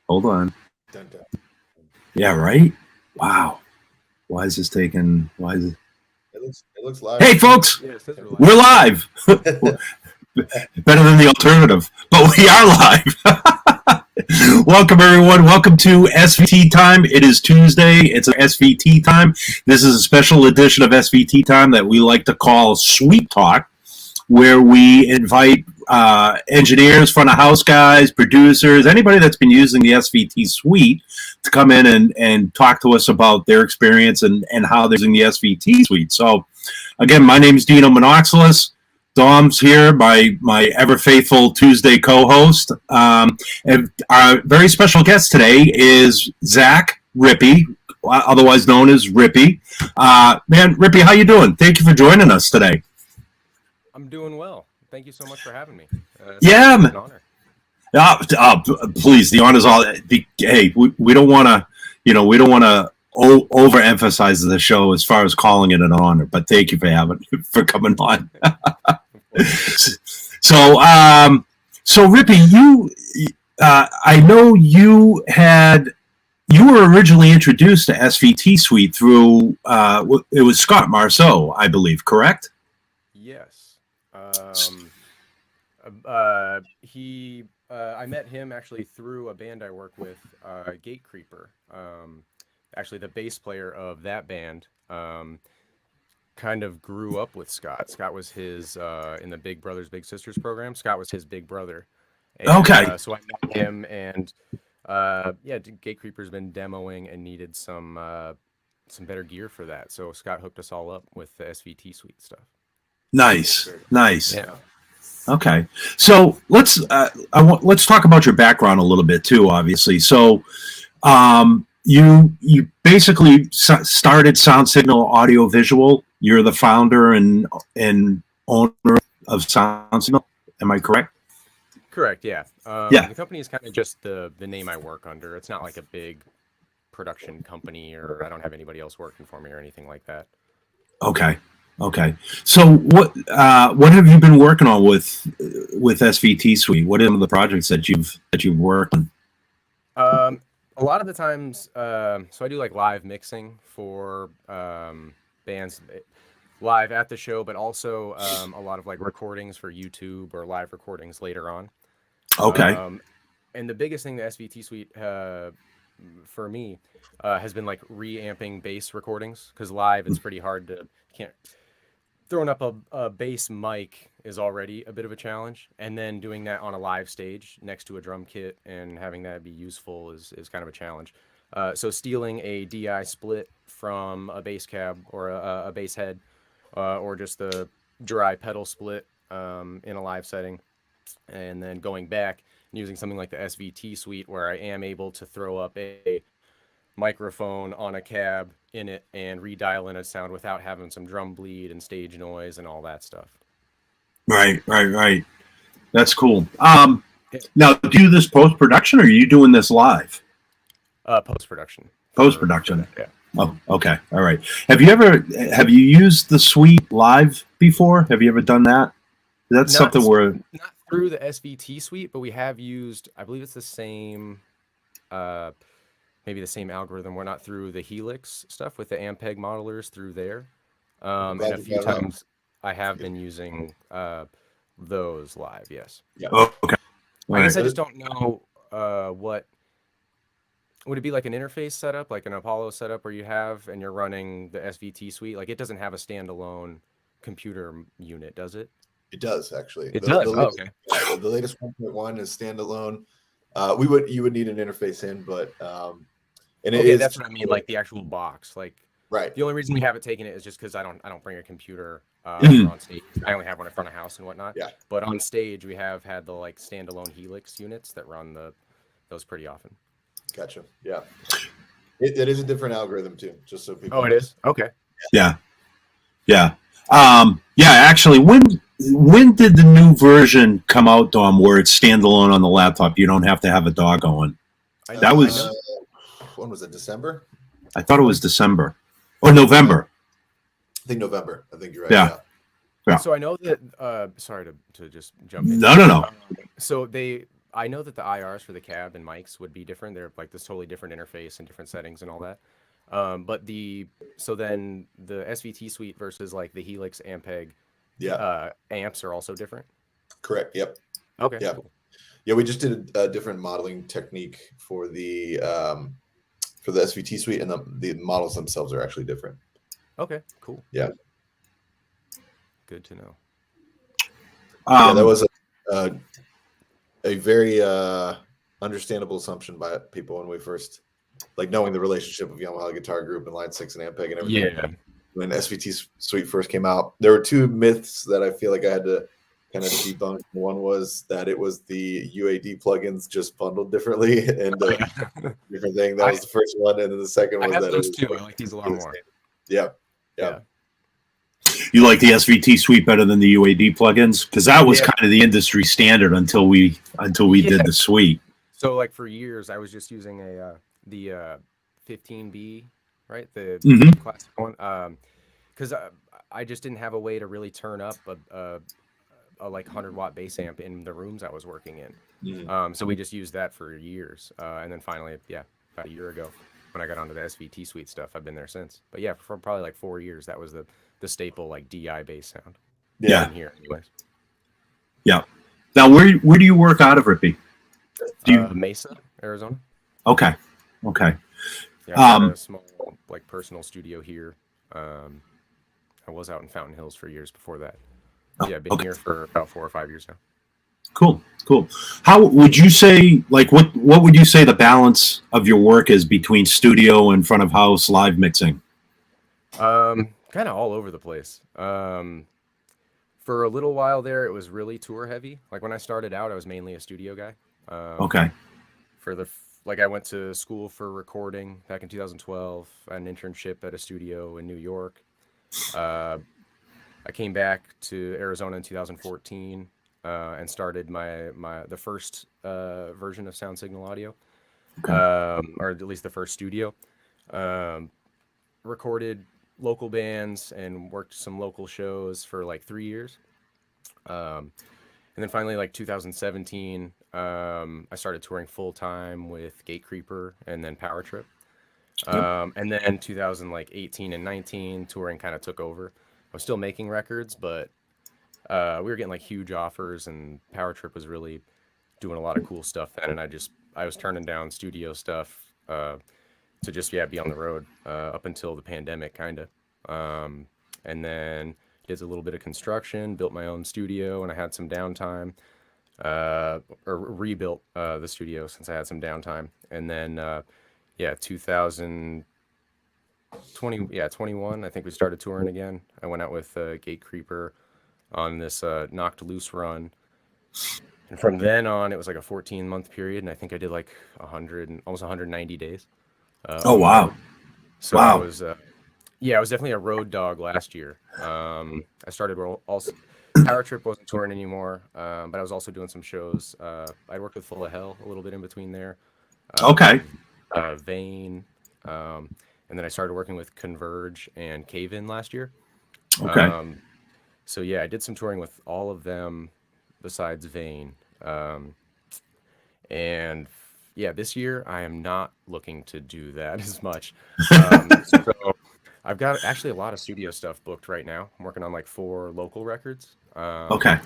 Hold on. Dun, dun. Yeah, right? Wow. Why is this taking... Why is it... It looks live. Hey, folks! Yeah, it says We're live! Better than the alternative. But we are live! Welcome, everyone. Welcome to SVT time. It is Tuesday. It's SVT time. This is a special edition of SVT time that we like to call Sweet Talk, where we invite engineers, front of house guys, producers, anybody that's been using the SVT suite to come in and talk to us about their experience and how they're using the SVT suite. So, again, my name is Dino Monoxylus. Dom's here, my ever faithful Tuesday co-host. And our very special guest today is Zach Rippy, otherwise known as Rippy. Man, Rippy, how you doing? Thank you for joining us today. I'm doing well. Thank you so much for having me. Yeah, it's an honor. Please, the honor's all. Hey, we don't want to, we don't want to overemphasize the show as far as calling it an honor. But thank you for coming on. So Rippy, I know you were originally introduced to SVT Suite through it was Scott Marceau, I believe, correct? Yes. I met him actually through a band I work with, Gatecreeper. Actually, the bass player of that band kind of grew up with Scott. Scott was his in the Big Brothers Big Sisters program. Scott was his big brother. And, okay. So I met him, and Gatecreeper's been demoing and needed some better gear for that. So Scott hooked us all up with the SVT Suite stuff. Nice. Yeah. Okay, so let's talk about your background a little bit too. Obviously, so you basically started Sound Signal Audio Visual. You're the founder and owner of Sound Signal. Am I correct? Correct. Yeah. Yeah. The company is kind of just the name I work under. It's not like a big production company, or I don't have anybody else working for me or anything like that. Okay. So what have you been working on with SVT Suite? What are some of the projects that you've worked on? A lot of the times, so I do like live mixing for bands live at the show, but also a lot of like recordings for YouTube or live recordings later on. Okay. And the biggest thing the SVT Suite for me has been like reamping bass recordings, because live it's pretty hard to throwing up a bass mic is already a bit of a challenge, and then doing that on a live stage next to a drum kit and having that be useful is kind of a challenge. So stealing a DI split from a bass cab or a bass head, or just the dry pedal split in a live setting, and then going back and using something like the SVT Suite where I am able to throw up a microphone on a cab in it and redial in a sound without having some drum bleed and stage noise and all that stuff. Right. That's cool. Now, do you do this post-production, or are you doing this live? Post-production. Yeah. Oh, okay. All right. Have you used the suite live before? Have you ever done that? That's something where not through the SVT Suite, but we have used, I believe it's the same maybe the same algorithm. We're not through the Helix stuff with the Ampeg modelers through there. And a few times I have been using those live, yes. Yeah. Oh, okay. I guess I just don't know what would it be, like an interface setup, like an Apollo setup where you have and you're running the SVT Suite? Like, it doesn't have a standalone computer unit, does it? It does, actually. It does. Latest, okay. The latest 1.1 is standalone. You would need an interface in, but that's what I mean, like the actual box. Like, right. The only reason we haven't taken it is just because I don't bring a computer on stage. I only have one in front of house and whatnot. Yeah. But on stage we have had the like standalone Helix units that run those pretty often. Gotcha. Yeah. It is a different algorithm too, just so people. Oh, it is? Okay. Yeah. Actually, when did the new version come out, Dom, where it's standalone on the laptop? You don't have to have a doggo on. That was when was it? December? I thought it was December or November. I think November. I think you're right. Yeah. So I know that. Sorry to just jump in. No. So I know that the IRs for the cab and mics would be different. They're like this totally different interface and different settings and all that. But then the SVT suite versus like the Helix Ampeg amps are also different. Correct. Yep. Okay. Yeah. Cool. Yeah. We just did a different modeling technique for the SVT suite, and the models themselves are actually different. Okay. Cool. Yeah. Good to know. Yeah, that was a very understandable assumption by people when we first, like, knowing the relationship of Yamaha Guitar Group and Line 6 and Ampeg and everything. Yeah. When SVT suite first came out, there were two myths that I feel like I had to kind of debunk. One was that it was the UAD plugins just bundled differently and different thing. That was the first one, and then the second was that those it was too. I like these a lot more. Yeah. You like the SVT suite better than the UAD plugins? Because that was kind of the industry standard until we did the suite. So like for years, I was just using the 15B, right? The classic one. Because I just didn't have a way to really turn up a like 100-watt bass amp in the rooms I was working in. So we just used that for years. And then finally, about a year ago, when I got onto the SVT suite stuff, I've been there since. But yeah, for probably like 4 years, that was the staple like DI bass sound. Yeah. In here, anyways. Yeah. Now, where do you work out of, Rippy? Mesa, Arizona. Okay. Yeah, I got a small like personal studio here. I was out in Fountain Hills for years before that. Yeah, I've been here for about 4 or 5 years now. Cool. How would you say, like, what would you say the balance of your work is between studio and front of house live mixing? Kind of all over the place. For a little while there, it was really tour heavy. Like when I started out, I was mainly a studio guy. Okay. I went to school for recording back in 2012. I had an internship at a studio in New York. I came back to Arizona in 2014 and started the first version of Sound Signal Audio, or at least the first studio. Recorded local bands and worked some local shows for like 3 years. And then finally, like 2017, I started touring full time with Gatecreeper and then Power Trip. And then 2018 and 19, touring kind of took over. I was still making records, but we were getting like huge offers, and Power Trip was really doing a lot of cool stuff then. And I was turning down studio stuff to just be on the road up until the pandemic, kind of. And then did a little bit of construction, built my own studio, and I had some downtime. Or rebuilt the studio since I had some downtime. And then 21, I think we started touring again. I went out with Gatecreeper on this Knocked Loose run. And from then on, it was like a 14-month period, and I think I did like almost 190 days. Oh, wow. So wow. I was definitely a road dog last year. I started also... Power Trip wasn't touring anymore, but I was also doing some shows. I worked with Full of Hell a little bit in between there. Vane, and then I started working with Converge and Cave-In last year. Okay. So yeah, I did some touring with all of them besides Vane. And yeah, this year I am not looking to do that as much. So I've got actually a lot of studio stuff booked right now. I'm working on like 4 local records. Okay.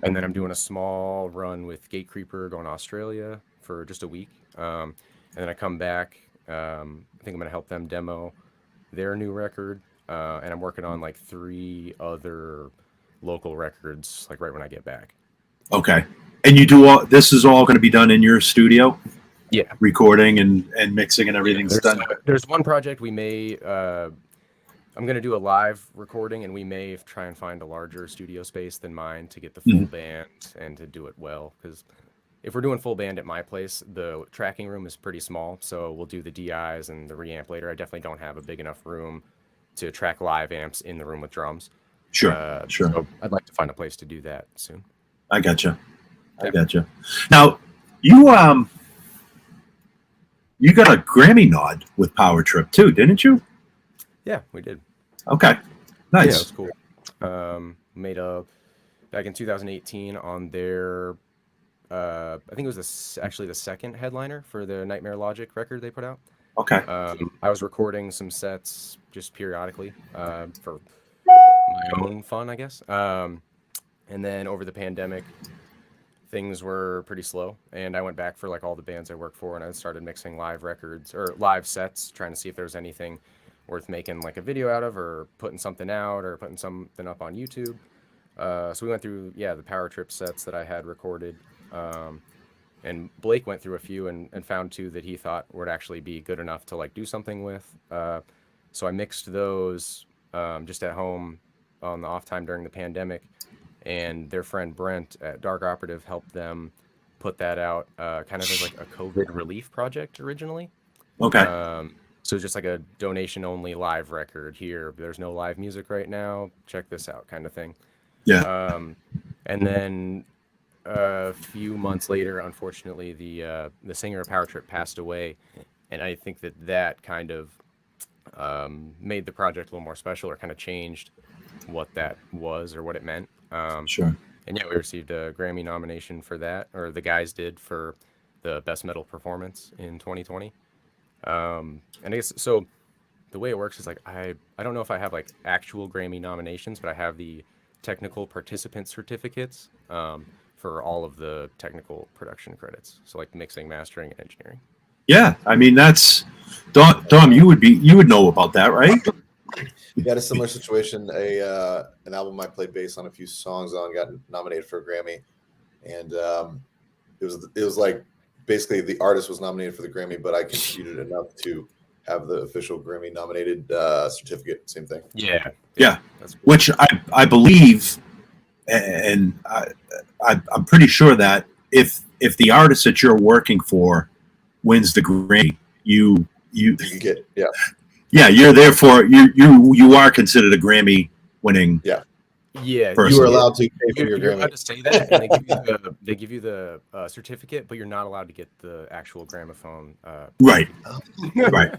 And then I'm doing a small run with Gatecreeper going to Australia for just a week. And then I come back. I think I'm going to help them demo their new record. And I'm working on like 3 other local records, like right when I get back. Okay. And you do this is all going to be done in your studio? Yeah. Recording and mixing and everything's done? There's one project we may... I'm going to do a live recording, and we may try and find a larger studio space than mine to get the full band and to do it well. Because if we're doing full band at my place, the tracking room is pretty small. So we'll do the DIs and the reamp later. I definitely don't have a big enough room to track live amps in the room with drums. Sure. So I'd like to find a place to do that soon. I gotcha. Now, you got a Grammy nod with Power Trip too, didn't you? Yeah, we did. Okay, nice. Yeah, it was cool. Made back in 2018 on their I think it was actually the second headliner for the Nightmare Logic record they put out. Okay. I was recording some sets just periodically for my own fun, I guess. And then over the pandemic, things were pretty slow, and I went back for like all the bands I worked for, and I started mixing live records or live sets, trying to see if there was anything worth making like a video out of, or putting something out, or putting something up on YouTube. So we went through, the Power Trip sets that I had recorded. And Blake went through a few and found two that he thought would actually be good enough to like do something with. So I mixed those just at home on the off time during the pandemic, and their friend Brent at Dark Operative helped them put that out kind of as like a COVID relief project originally. Okay. So it's just like a donation only live record here. There's no live music right now. Check this out kind of thing. Yeah. And then a few months later, unfortunately, the singer of Power Trip passed away, and I think that kind of made the project a little more special, or kind of changed what that was or what it meant. Sure. And we received a Grammy nomination for that, or the guys did, for the best metal performance in 2020. And I guess so. The way it works is like I don't know if I have like actual Grammy nominations, but I have the technical participant certificates for all of the technical production credits. So like mixing, mastering, and engineering. Yeah, I mean that's Dom. You would know about that, right? We had a similar situation. An album I played bass on a few songs on got nominated for a Grammy, and it was like basically the artist was nominated for the Grammy, but I contributed enough to have the official Grammy nominated certificate. Same thing. Yeah. That's cool. Which I believe, and I'm pretty sure that if the artist that you're working for wins the Grammy, you can get you're therefore you are considered a Grammy winning. Yeah. person. You are allowed to pay for your You're Grammy. allowed to say that, and they give you the certificate, but you're not allowed to get the actual gramophone. Right. Right.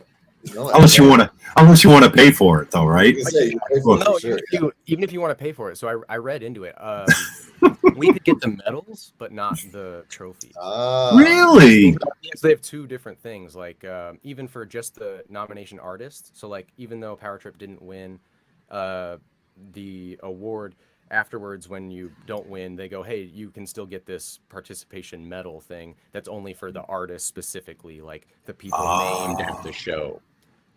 No, Unless you want to pay for it, though, right? You can say you pay for Well, it no, for sure, even if you want to pay for it. So I read into it. We could get the medals, but not the trophy. Really? Yes, they have two different things. Like even for just the nomination artist. So like even though Power Trip didn't win the award, afterwards when you don't win, they go, hey, you can still get this participation medal thing that's only for the artist specifically, like the people named at the show.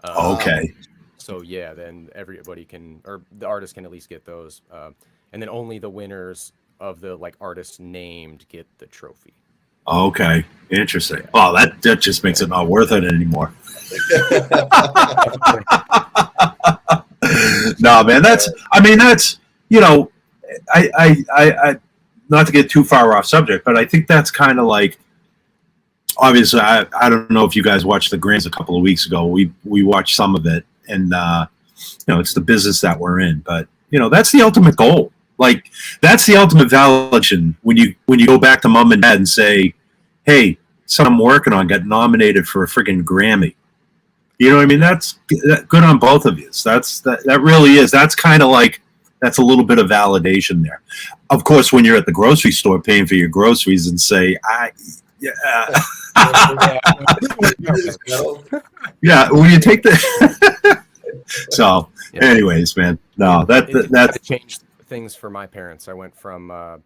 Okay. So then everybody can, or the artist can at least get those, and then only the winners of the like artists named get the trophy. Okay. Interesting. Oh, that just makes it not worth it anymore. No, man, that's I not to get too far off subject, but I think that's kind of like, obviously, I don't know if you guys watched the Grammys a couple of weeks ago. We watched some of it, and it's the business that we're in. But that's the ultimate goal. Like that's the ultimate validation when you go back to mom and dad and say, "Hey, something I'm working on got nominated for a friggin' Grammy." You know what I mean? That's good on both of you. That really is. That's kind of like, that's a little bit of validation there. Of course, when you're at the grocery store paying for your groceries and say, yeah, when you take the so anyways, man, no, that changed things for my parents. I went from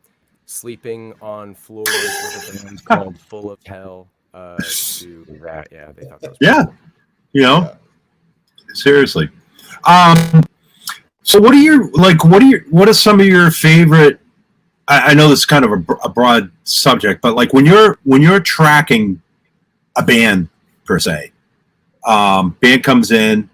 sleeping on floors with a band called Full of Hell to that. Yeah, they thought that was seriously. So what are some of your favorite, I know this is kind of a broad subject, but like when you're tracking a band per se, band comes in,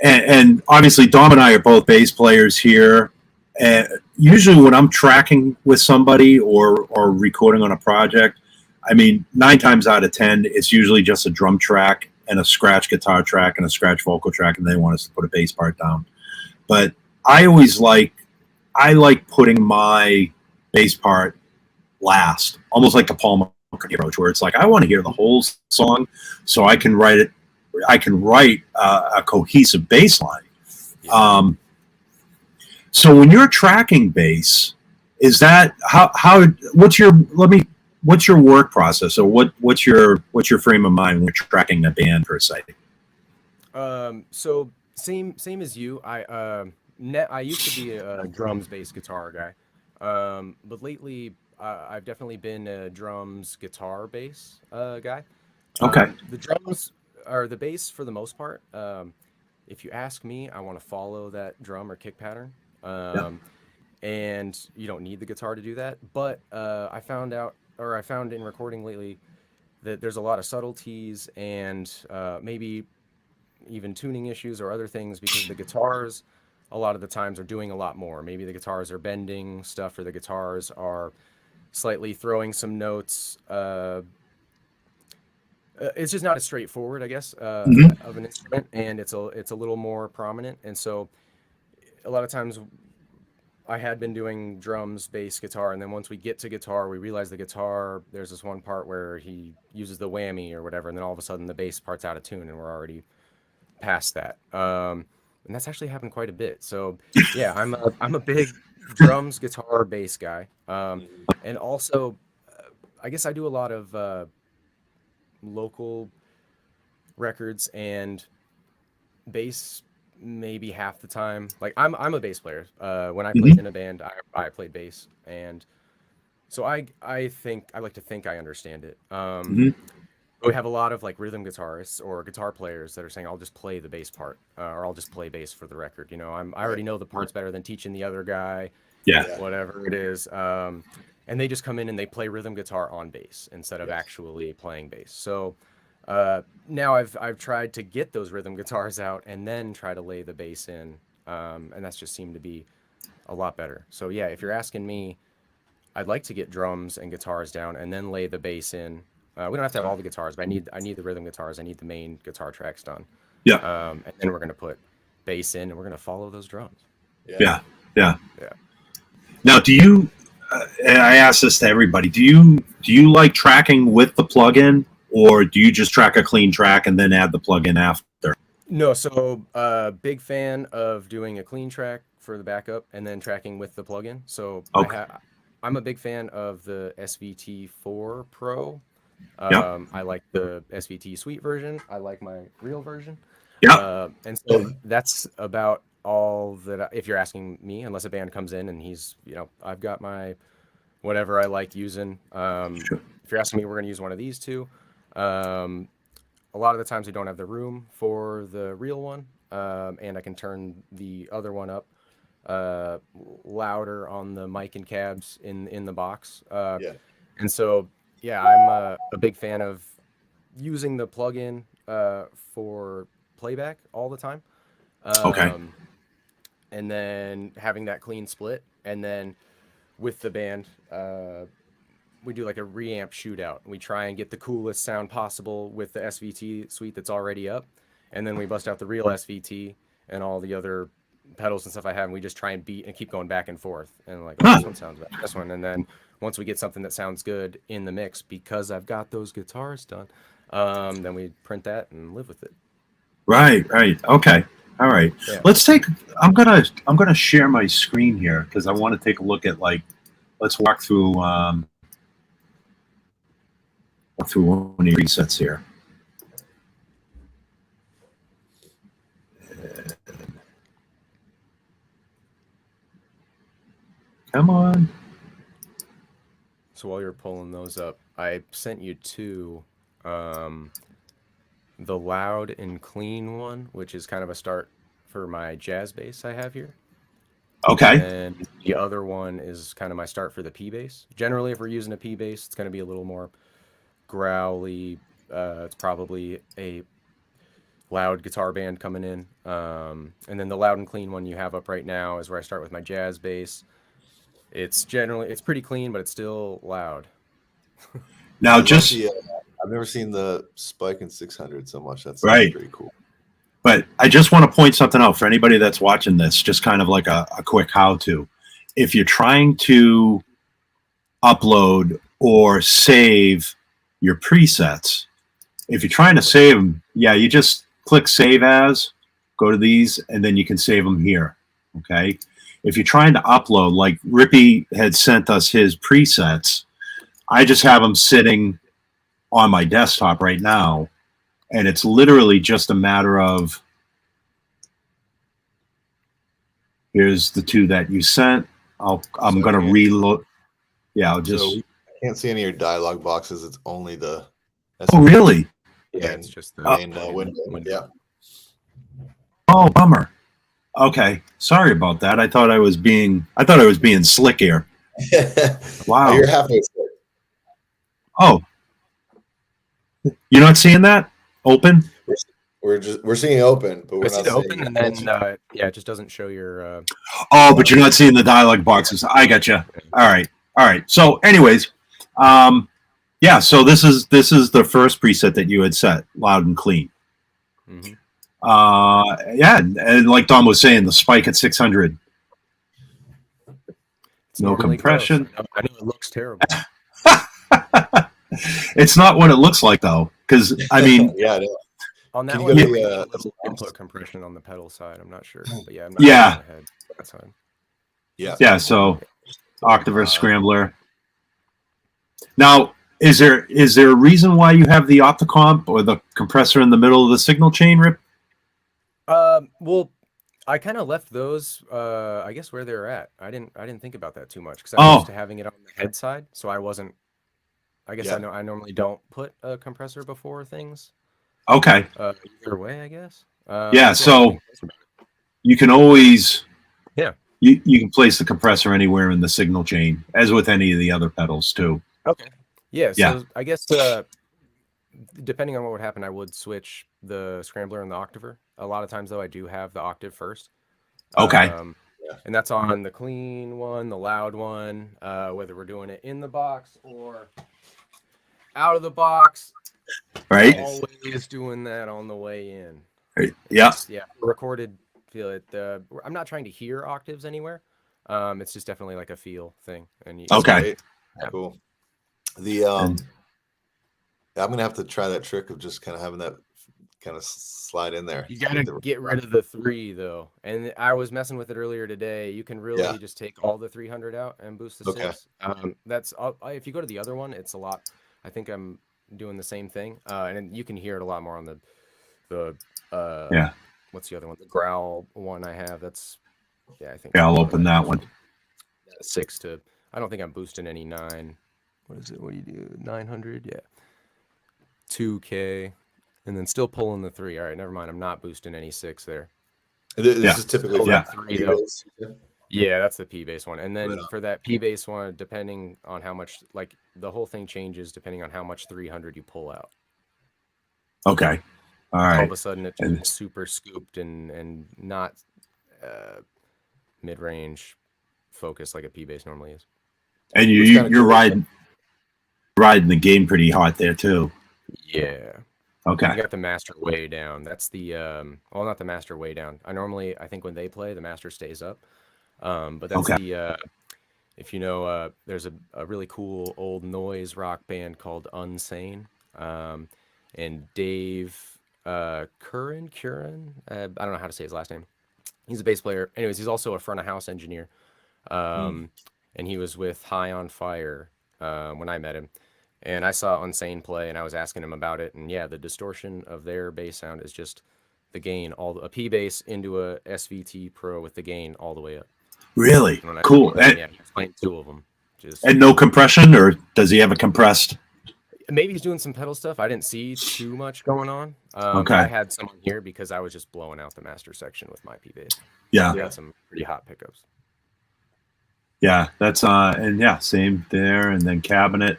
and obviously Dom and I are both bass players here. And usually when I'm tracking with somebody or recording on a project, I mean, 9 times out of 10, it's usually just a drum track and a scratch guitar track and a scratch vocal track, and they want us to put a bass part down. But I like putting my bass part last, almost like the Paul McCartney approach, where it's like I want to hear the whole song so I can write a cohesive bass line. So when you're tracking bass, is that how what's your what's your work process, or what's your frame of mind when you're tracking a band per se? So same as you. I used to be a drums, bass, guitar guy, but lately I've definitely been a drums, guitar, bass guy. Okay. The drums or the bass for the most part. If you ask me, I want to follow that drum or kick pattern. Yeah. And you don't need the guitar to do that. But I found in recording lately that there's a lot of subtleties and maybe even tuning issues or other things because the guitars a lot of the times are doing a lot more. Maybe the guitars are bending stuff or the guitars are slightly throwing some notes. It's just not as straightforward, I guess, of an instrument, and it's a little more prominent. And so a lot of times I had been doing drums, bass, guitar, and then once we get to guitar, we realize the guitar, there's this one part where he uses the whammy or whatever, and then all of a sudden the bass part's out of tune and we're already past that. And that's actually happened quite a bit. So yeah, I'm a big drums, guitar, bass guy. And also, I guess I do a lot of local records and bass maybe half the time. Like I'm a bass player. When I played in a band, I played bass, and so I like to think I understand it. We have a lot of like rhythm guitarists or guitar players that are saying I'll just play the bass part, or I'll just play bass for the record. You know, I already know the parts better than teaching the other guy. Yeah. Whatever it is. And they just come in and they play rhythm guitar on bass instead of actually playing bass. So now I've tried to get those rhythm guitars out and then try to lay the bass in, and that's just seemed to be a lot better. So yeah, if you're asking me, I'd like to get drums and guitars down and then lay the bass in. We don't have to have all the guitars, but I need the rhythm guitars. I need the main guitar tracks done. Yeah. And then we're gonna put bass in and we're gonna follow those drums. Yeah. Now, do you? And I ask this to everybody. Do you like tracking with the plugin, or do you just track a clean track and then add the plugin after? No, so big fan of doing a clean track for the backup and then tracking with the plugin. So I'm a big fan of the SVT 4 Pro. I like the SVT Suite version. I like my real version. Yeah. And so that's about all that. If you're asking me, unless a band comes in and he's, I've got my whatever I like using. Sure. If you're asking me, we're going to use one of these two. A lot of the times we don't have the room for the real one, and I can turn the other one up louder on the mic and cabs in the box. And so, yeah, I'm a big fan of using the plugin for playback all the time. And then having that clean split, and then with the band, we do like a reamp shootout. We try and get the coolest sound possible with the SVT suite that's already up, and then we bust out the real SVT and all the other pedals and stuff I have, and we just try and beat and keep going back and forth. And like, this one sounds better, this one. And then once we get something that sounds good in the mix, because I've got those guitars done, then we print that and live with it. Right. Okay. All right. Yeah. I'm gonna share my screen here because I want to take a look at let's walk through one of the resets here. Come on. So while you're pulling those up, I sent you two. The loud and clean one, which is kind of a start for my jazz bass I have here. Okay. And the other one is kind of my start for the P bass. Generally, if we're using a P bass, it's going to be a little more growly. It's probably a loud guitar band coming in. And then the loud and clean one you have up right now is where I start with my jazz bass. It's pretty clean, but it's still loud. Now, I've never seen the Spike in 600 so much. That's right. Pretty cool. But I just want to point something out for anybody that's watching this, just kind of like a quick how-to. If you're trying to upload or save your presets, if you're trying to save them, you just click Save As, go to these, and then you can save them here, okay? If you're trying to upload, like Rippy had sent us his presets, I just have them sitting on my desktop right now, and it's literally just a matter of, here's the two that you sent. I'm going to reload. Yeah, I'll just. So I can't see any of your dialog boxes. It's only the. Oh, really? Yeah, it's just the main window. Yeah. Oh, bummer. Okay, sorry about that. I thought I was being slick here. Wow. You're halfway through. Oh, you're not seeing that open? We're seeing open, but we're I see not the seeing open, it. and then it just doesn't show your. Oh, but you're not seeing the dialog boxes. I got you. All right. So, anyways, yeah. So this is the first preset that you had set, loud and clean. Mm-hmm. Yeah, and like Dom was saying, the spike at 600. No compression. I know it looks terrible. It's not what it looks like though, because I mean, yeah. No. On that Can you one, go a to little input compression on the pedal side. I'm not sure, but yeah, I'm not Yeah. ahead that side. Yeah. So, Octaver Scrambler. Now, is there a reason why you have the opticomp or the compressor in the middle of the signal chain, Rip? Well, I kind of left those, I guess, where they're at. I didn't think about that too much because I'm used to having it on the head side, so I wasn't. I guess I normally don't put a compressor before things. Okay. Either way, I guess. Yeah. So you can always. Yeah. You can place the compressor anywhere in the signal chain, as with any of the other pedals too. Okay. Yeah. So Yeah. I guess depending on what would happen, I would switch the scrambler and the octaver. A lot of times, though, I do have the octave first. Okay. And that's on the clean one, the loud one, whether we're doing it in the box or out of the box. Right. Always doing that on the way in. Yeah. Yeah. Recorded. Feel it. I'm not trying to hear octaves anywhere. It's just definitely like a feel thing. And Okay. Yeah. Cool. I'm gonna have to try that trick of just kind of having that kind of slide in there. You gotta get rid of the 3 though. And I was messing with it earlier today. You can really just take all the 300 out and boost the 6. That's if you go to the other one, it's a lot. I think I'm doing the same thing, and you can hear it a lot more on the what's the other one? The growl one I have. That's I think. Yeah, I'll open that one. 6 to. I don't think I'm boosting any 9. What is it? What do you do? 900. Yeah. 2K, and then still pulling the 3. All right, never mind. I'm not boosting any 6 there. This is typically 3 though. Yeah, that's the P base one. And then for that P base one, depending on how much, like the whole thing changes depending on how much 300 you pull out. Okay. All right. All of a sudden, it's super scooped and not mid-range focus like a P base normally is. And you're riding the game pretty hot there too. Yeah. Okay. You got the master way down. That's the well, not the master way down. I think when they play, the master stays up. But that's the if you know, there's a really cool old noise rock band called Unsane, and Dave Curran. I don't know how to say his last name. He's a bass player. Anyways, he's also a front of house engineer, and he was with High on Fire when I met him. And I saw Unsane play, and I was asking him about it. And yeah, the distortion of their bass sound is just the gain, a P bass into a SVT Pro with the gain all the way up. Really cool. And he's playing 2 of them. And no compression, or does he have a compressed? Maybe he's doing some pedal stuff. I didn't see too much going on. Okay. I had some here because I was just blowing out the master section with my P bass. Yeah. Got some pretty hot pickups. Yeah, that's and yeah, same there, and then cabinet,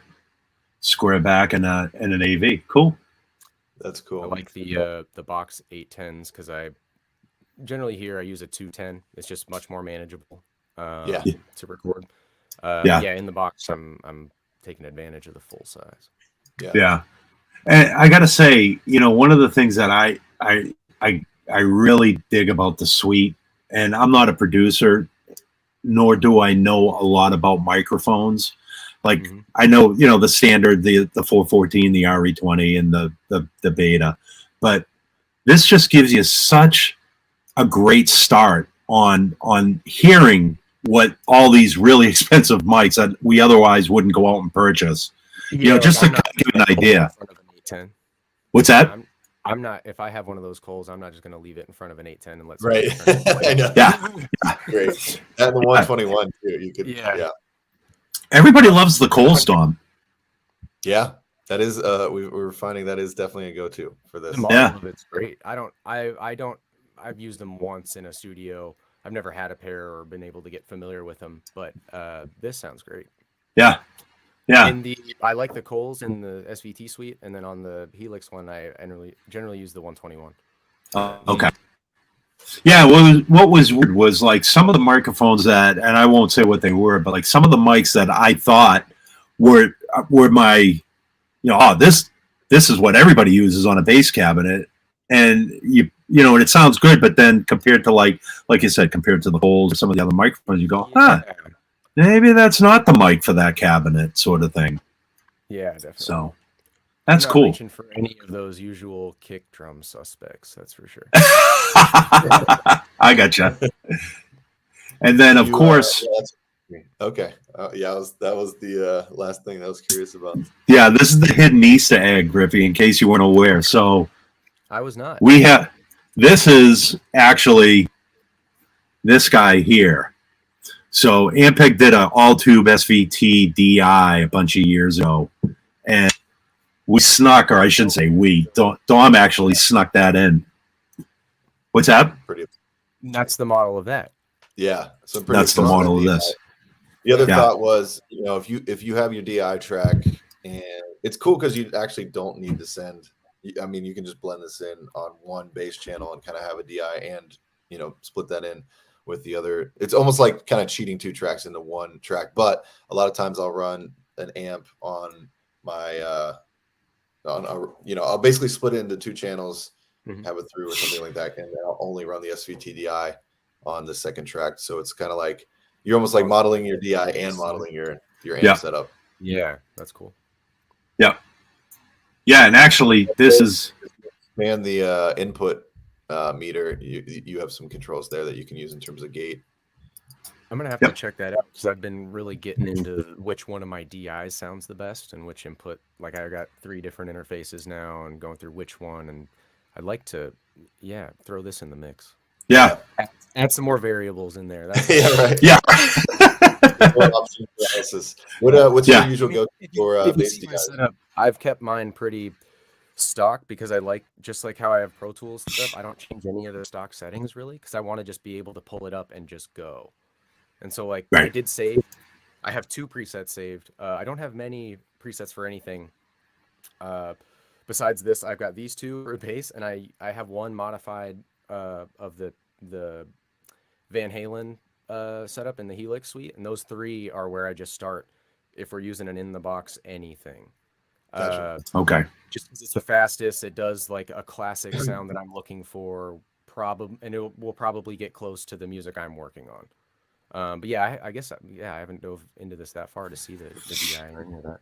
square back, and an AV. Cool. That's cool. I like the box 810s because I generally here I use a 210. It's just much more manageable. To record. In the box I'm taking advantage of the full size. Yeah. And I gotta say, one of the things that I really dig about the suite, and I'm not a producer, nor do I know a lot about microphones. Like I know, the standard, the 414, the RE20, and the beta, but this just gives you such a great start on hearing what all these really expensive mics that we otherwise wouldn't go out and purchase You know, just to kind of give an idea. In front of an 810. What's that? I'm not. If I have one of those Coles, I'm not just going to leave it in front of an 810 and let. Right. I know. Yeah. Great. And the 121 too. You could. Yeah. Everybody loves the Cole Storm. Yeah, that is. We were finding that is definitely a go-to for this. Yeah, it's great. I've used them once in a studio. I've never had a pair or been able to get familiar with them, but this sounds great. Yeah. Yeah. I like the Coles in the SVT suite, and then on the Helix one, I generally use the 121. Okay. Yeah, what was weird was like some of the microphones that, and I won't say what they were, but like some of the mics that I thought were my, this is what everybody uses on a bass cabinet, and you know, and it sounds good, but then compared to like you said, compared to the Coles or some of the other microphones, you go, maybe that's not the mic for that cabinet, sort of thing. Yeah, definitely. So that's cool. Reaching for any of those usual kick drum suspects, that's for sure. I gotcha. And then, of course. Okay. That was the last thing I was curious about. Yeah, this is the hidden Easter egg, Rippy, in case you weren't aware. So I was not. This is actually this guy here. So Ampeg did an all-tube SVT DI a bunch of years ago, and we snuck, or I shouldn't say we, Dom actually snuck that in. What's that? That's the model of that. Yeah. That's the model of this. The other thought was, if you have your DI track, and it's cool because you actually don't need to send. I mean, you can just blend this in on one bass channel and kind of have a DI and, split that in with the other. It's almost like kind of cheating two tracks into one track. But a lot of times I'll run an amp on my, I'll basically split it into two channels, have it through or something like that, and then I'll only run the SVT DI on the second track. So it's kind of like you're almost like modeling your DI and modeling your amp setup. Yeah, that's cool. Yeah. Yeah, and actually, this is the input meter. You have some controls there that you can use in terms of gate. I'm gonna have to check that out because I've been really getting into which one of my DIs sounds the best and which input. Like I got 3 different interfaces now and going through which one, and I'd like to, throw this in the mix. Yeah, add some more variables in there. That's right. Yeah. What's your usual go-to for bass DI? Setup, I've kept mine pretty stock because I like, just like how I have Pro Tools stuff, I don't change any of the stock settings really because I want to just be able to pull it up and just go. And so I did save. I have 2 presets saved. I don't have many presets for anything. Besides this, I've got these 2 for bass, and I have one modified of the Van Halen setup in the Helix suite, and those 3 are where I just start if we're using an in the box anything. Gotcha. Okay. Just because it's the fastest, it does like a classic sound that I'm looking for, and it will probably get close to the music I'm working on. But yeah, I guess I haven't dove into this that far to see the DI or any of that.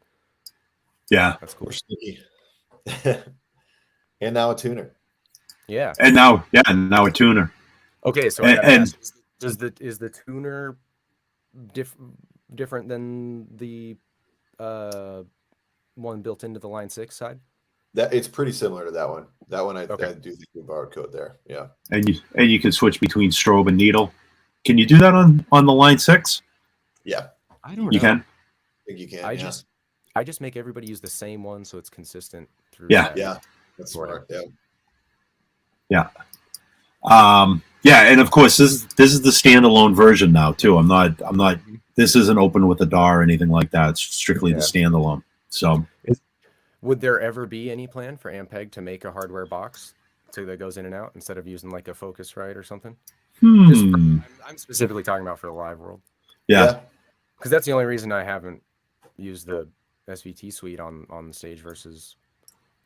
Yeah, that's cool. And now a tuner. Yeah. And now a tuner. Okay, so is the tuner different than the one built into the Line 6 side? That it's pretty similar to that one. That one I do think we borrowed code there. Yeah. And you can switch between strobe and needle. Can you do that on the Line 6? Yeah. I don't know. You can? I think you can. I just make everybody use the same one so it's consistent through. Yeah. That's smart. Yeah. Yeah. And of course this is the standalone version now too. I'm not this isn't open with a DAW or anything like that. It's strictly the standalone. So would there ever be any plan for Ampeg to make a hardware box that goes in and out instead of using like a Focusrite or something? I'm specifically talking about for the live world. Yeah. Because that's the only reason I haven't used the SVT suite on the stage versus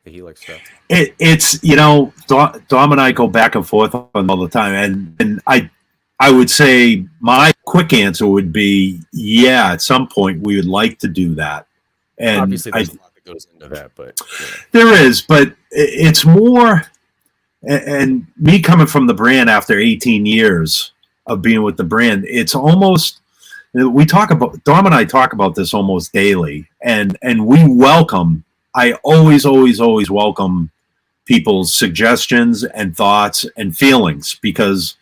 the Helix stuff. It's Dom and I go back and forth on all the time, and I would say my quick answer would be at some point we would like to do that. And obviously there's a lot that goes into that, but there is, but it's more. And me coming from the brand after 18 years of being with the brand, it's almost we talk about, Dom and I talk about this almost daily, and we welcome, I always welcome people's suggestions and thoughts and feelings, because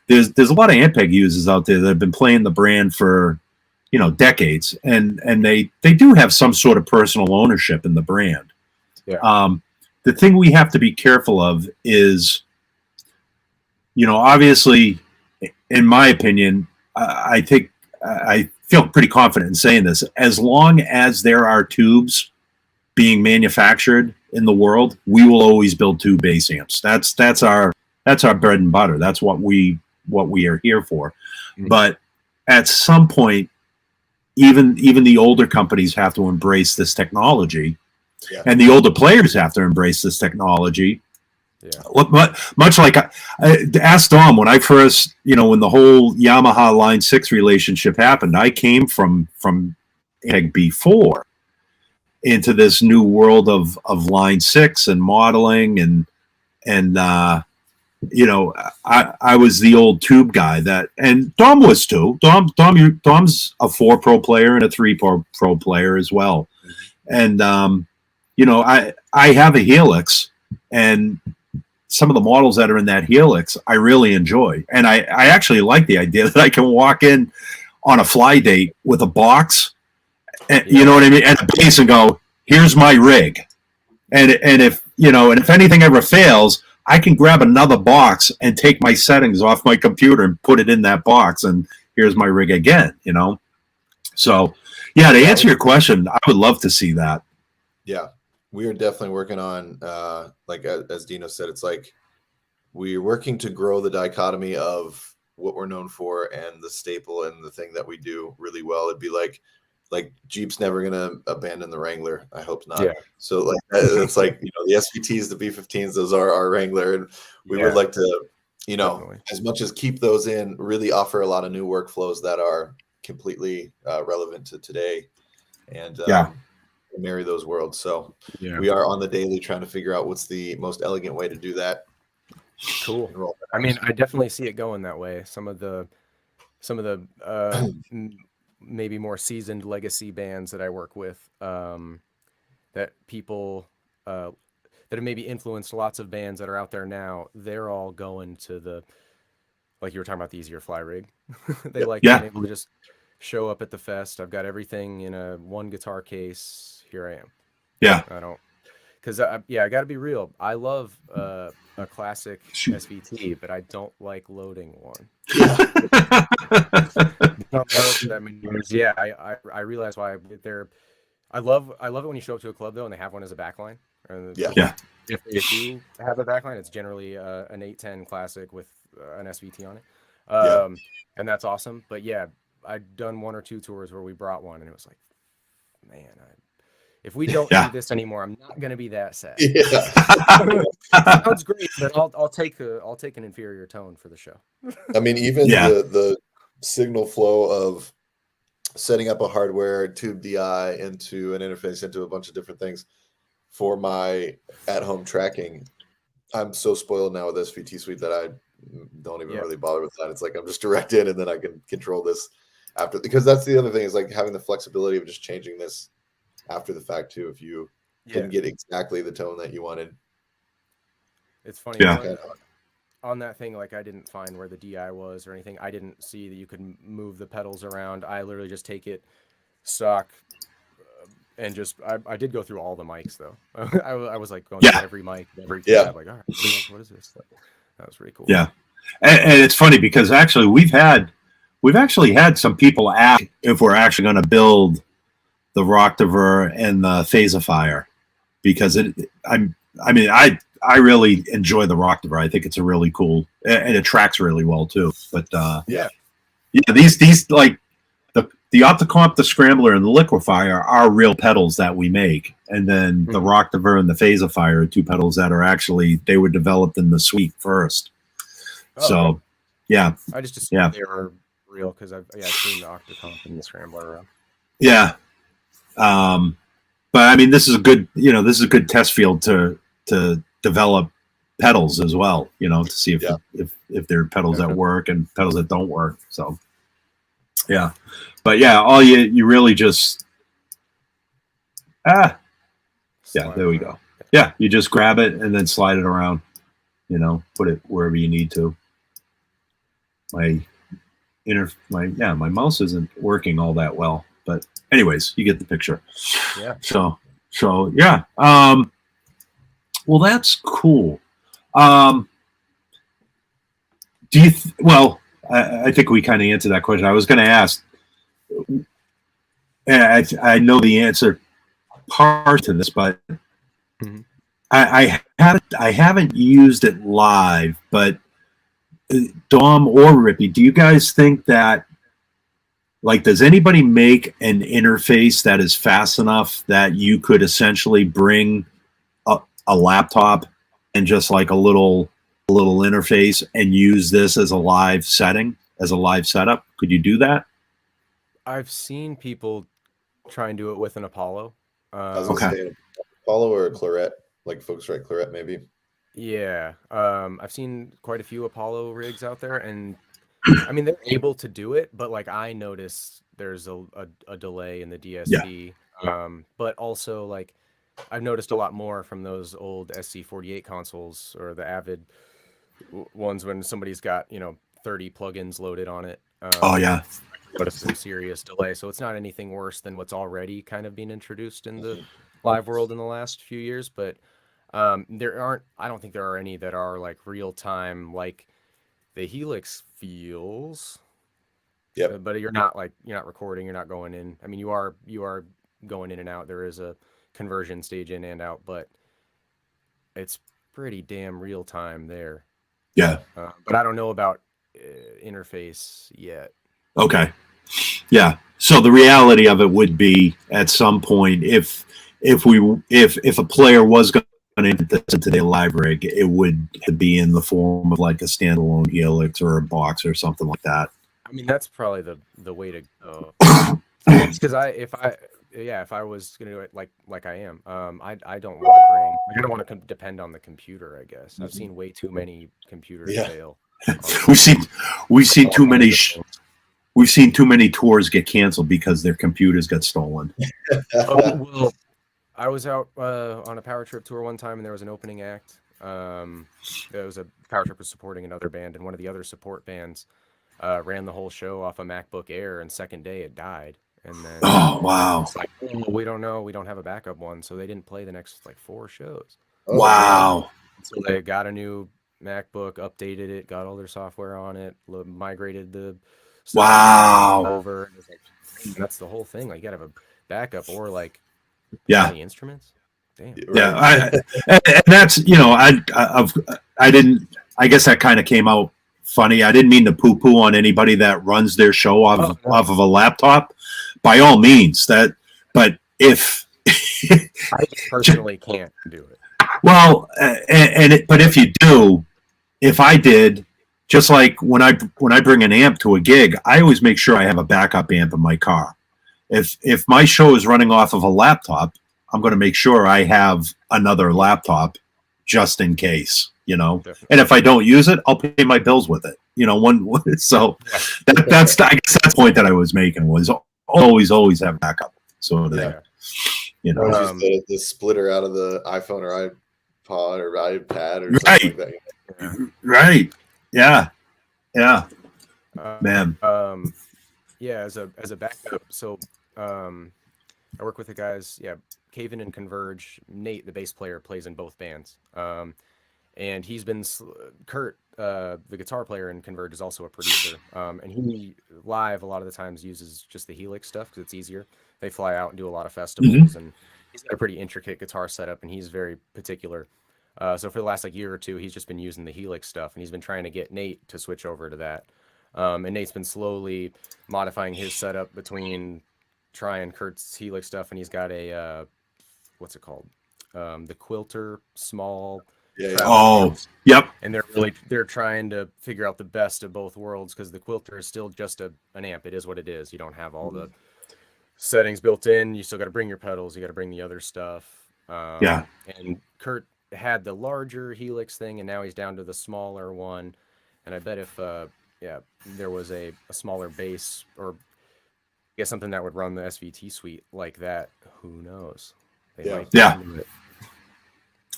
there's a lot of Ampeg users out there that have been playing the brand for, decades, and they do have some sort of personal ownership in the brand. Yeah. The thing we have to be careful of is, obviously, in my opinion, I think I feel pretty confident in saying this. As long as there are tubes being manufactured in the world, we will always build tube bass amps. That's our bread and butter. That's what we are here for. Mm-hmm. But at some point, even the older companies have to embrace this technology, and the older players have to embrace this technology. Yeah. Much like I asked Dom when I first, when the whole Yamaha Line 6 relationship happened, I came from Ampeg B4 into this new world of Line 6 and modeling, and I was the old tube guy and Dom was too. Dom's a 4 Pro player and a 3 Pro player as well. And I have a Helix, and some of the models that are in that Helix I really enjoy, and I actually like the idea that I can walk in on a fly date with a box, and you know what I mean, and a bass, and go, here's my rig, and if anything ever fails, I can grab another box and take my settings off my computer and put it in that box, and here's my rig again. So yeah, to answer your question, I would love to see that. Yeah, we are definitely working on, like as Dino said, it's like we're working to grow the dichotomy of what we're known for and the staple and the thing that we do really well. It'd be like Jeep's never gonna abandon the Wrangler. I hope not. Yeah. So like it's like the SVTs, the B15s, those are our Wrangler, and we would like to definitely, as much as keep those in, really offer a lot of new workflows that are completely relevant to today, and marry those worlds. So we are on the daily trying to figure out what's the most elegant way to do that. Cool. I mean, I definitely see it going that way. Some of the maybe more seasoned legacy bands that I work with, that people that have maybe influenced lots of bands that are out there now, they're all going to the, like you were talking about, the easier fly rig. They like being able to just show up at the fest. I've got everything in a one guitar case. Here I am. Yeah. I don't, because I got to be real. I love a classic SVT, but I don't like loading one. I mean, I realize why they're. I love it when you show up to a club though and they have one as a backline. If they do have a backline, it's generally an 810 classic with an SVT on it, and that's awesome. But yeah, I've done 1 or 2 tours where we brought one, and it was like, man, if we don't do this anymore, I'm not going to be that sad. Sounds great, but I'll take an inferior tone for the show. I mean, even the signal flow of setting up a hardware tube DI into an interface into a bunch of different things for my at-home tracking. I'm so spoiled now with SVT Suite that I don't even really bother with that. It's like I'm just direct in, and then I can control this after, because that's the other thing, is like having the flexibility of just changing this after the fact too, if you didn't get exactly the tone that you wanted. It's funny. On that thing, like I didn't find where the DI was or anything. I didn't see that you could move the pedals around. I literally just take it stock, and just I did go through all the mics though. I was like going through every mic, every tab. Like, all right, what is this? That was pretty cool. Yeah, and it's funny because actually we've actually had some people ask if we're actually going to build the Roctiver and the Phasifier, because I really enjoy the Roctiver. I think it's a really cool, and it tracks really well too. But these like the Opticomp, the Scrambler, and the Liquefier are real pedals that we make, and then the Roctiver and the Phasifier are 2 pedals that are actually, they were developed in the suite first. So I just assumed they were real because I've seen the Opticomp and the Scrambler around. Yeah. But I mean, this is a good test field to develop pedals as well, to see if there are pedals that work and pedals that don't work. So, but But yeah, all you really just yeah, there we go. Yeah, you just grab it and then slide it around. Put it wherever you need to. My mouse isn't working all that well, but anyways, you get the picture. Yeah. So yeah. Well, that's cool. Do you? I think we kind of answered that question. I was going to ask. I know the answer part to this, but Mhm. I haven't used it live. But Dom or Rippy, do you guys think that? Like, does anybody make an interface that is fast enough that you could essentially bring a laptop and just like a little interface and use this as a live setting, as a live setup? Could you do that? I've seen people try and do it with an Apollo. I was gonna say Apollo or a Claret, like Focusrite Claret, maybe. Yeah. I've seen quite a few Apollo rigs out there, and I mean, they're able to do it, but like I notice there's a delay in the DSP. But also like I've noticed a lot more from those old SC48 consoles or the Avid ones when somebody's got 30 plugins loaded on it. Oh yeah. Notice some serious delay. So it's not anything worse than what's already kind of been introduced in the live world in the last few years. But I don't think there are any that are like real time like the Helix feels. Yeah. But you're not recording, you're not going in. I mean, you are going in and out. There is a conversion stage in and out, but it's pretty damn real time there. Yeah. But I don't know about interface yet. Okay. Yeah. So the reality of it would be at some point if a player was going to put this into their live rig, it would be in the form of like a standalone Helix or a box or something like that. I mean, that's probably the way to go. Because if I was gonna do it like I am, I don't want to I don't want to depend on the computer. I guess I've seen way too many computers fail. We've seen too many. We've seen too many tours get canceled because their computers got stolen. Well, I was out on a power trip tour one time, and there was an opening act. There was a power trip was supporting another band, and one of the other support bands ran the whole show off a MacBook Air, and second day it died. And then wow, it's like, we don't know, we don't have a backup one, so they didn't play the next like 4 shows. Wow. So they got a new MacBook, updated it, got all their software on it, migrated the stuff over. And it's like, that's the whole thing. Like, you gotta have a backup or like the instruments. Damn. Yeah, and that's I didn't. I guess that kind of came out funny. I didn't mean to poo-poo on anybody that runs their show off of a laptop. By all means, but if I personally can't do it. Well, but if you do, if I did, just like when I bring an amp to a gig, I always make sure I have a backup amp in my car. If my show is running off of a laptop, I'm going to make sure I have another laptop just in case, Definitely. And if I don't use it, I'll pay my bills with it. So that's I guess that's the point that I was making was always have backup. So that, use the splitter out of the iPhone or iPod or iPad or something like that. Right. Yeah. Man. Yeah, as a backup. So I work with the guys, Caven and Converge. Nate, the bass player, plays in both bands. And he's been Kurt, the guitar player in Converge, is also a producer. And he live a lot of the times uses just the Helix stuff because it's easier. They fly out and do a lot of festivals, and he's got a pretty intricate guitar setup, and he's very particular. So for the last year or two, he's just been using the Helix stuff, and he's been trying to get Nate to switch over to that. And Nate's been slowly modifying his setup between trying Kurt's Helix stuff, and he's got a what's it called? The Quilter small. Oh, yep. And they're trying to figure out the best of both worlds because the Quilter is still just an amp. It is what it is. You don't have all the settings built in. You still got to bring your pedals. You got to bring the other stuff. And Kurt had the larger Helix thing, and now he's down to the smaller one. And I bet if there was a smaller bass or get something that would run the SVT suite like that, who knows? They Yeah. might Yeah. do it.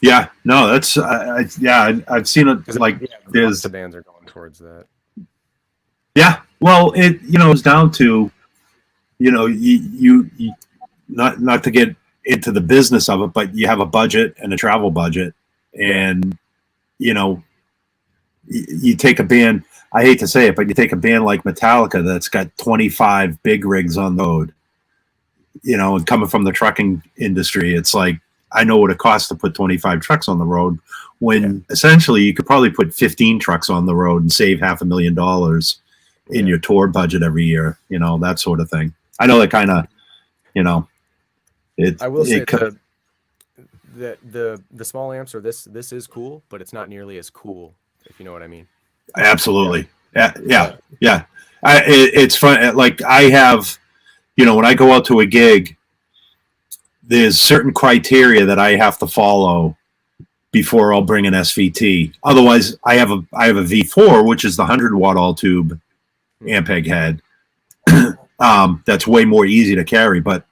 Yeah, no, that's I've seen it. 'Cause, Like there's the bands are going towards that. yeah. Well, it's down to you not to get into the business of it, but you have a budget and a travel budget, and you take a band. I hate to say it, but you take a band like Metallica that's got 25 big rigs on the road, and coming from the trucking industry, it's like, I know what it costs to put 25 trucks on the road when essentially you could probably put 15 trucks on the road and save $500,000 in your tour budget every year, that sort of thing. I know that kind of, I will say the small amps are this is cool, but it's not nearly as cool, if you know what I mean. Absolutely. Yeah. It's fun. Like I have, when I go out to a gig, there's certain criteria that I have to follow before I'll bring an SVT. Otherwise, I have a V4, which is the 100-watt all tube Ampeg head. That's way more easy to carry. But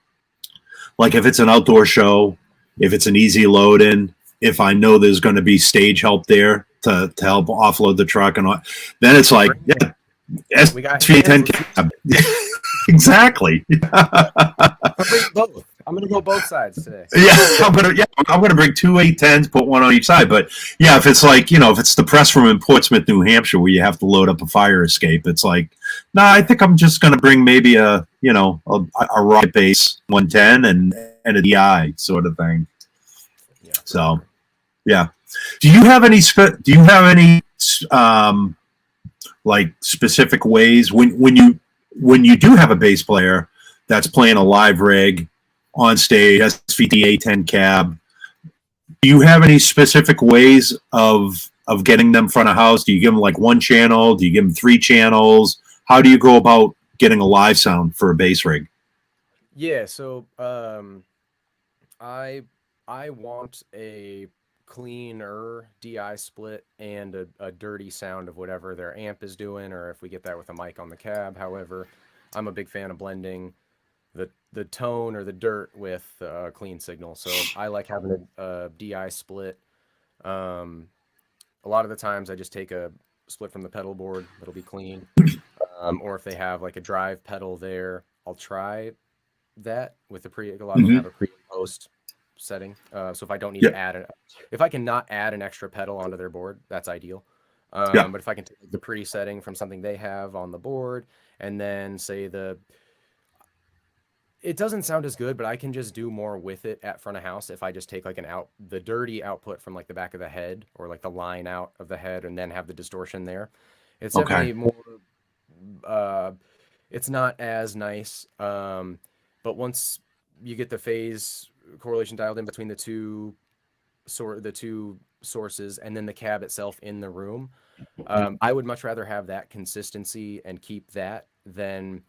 like if it's an outdoor show, if it's an easy load in, if I know there's going to be stage help there to help offload the truck and all, then it's like, yeah, SV10 cab. Exactly. I'm gonna go both sides today. Yeah, I'm gonna bring two 810s, put one on each side. But yeah, if it's like if it's the press room in Portsmouth, New Hampshire, where you have to load up a fire escape, it's like, I think I'm just gonna bring maybe a Riot Base 110 and a DI sort of thing. Yeah. So, yeah. Do you have any like specific ways when you do have a bass player that's playing a live rig on stage, SVT 810 cab, do you have any specific ways of getting them front of house? Do you give them like one channel? Do you give them 3 channels? How do you go about getting a live sound for a bass rig? Yeah, so I want a cleaner DI split and a dirty sound of whatever their amp is doing, or if we get that with a mic on the cab. However, I'm a big fan of blending the tone or the dirt with a clean signal. So I like having a DI split. A lot of the times I just take a split from the pedal board that'll be clean. Or if they have like a drive pedal there, I'll try that with a lot of them have a pre and post setting. So if I don't need to add if I can not add an extra pedal onto their board, that's ideal. But if I can take the pre-setting from something they have on the board, and then say it doesn't sound as good, but I can just do more with it at front of house if I just take like the dirty output from like the back of the head or like the line out of the head, and then have the distortion there. It's definitely more. It's not as nice, but once you get the phase correlation dialed in between the two sources and then the cab itself in the room, I would much rather have that consistency and keep that than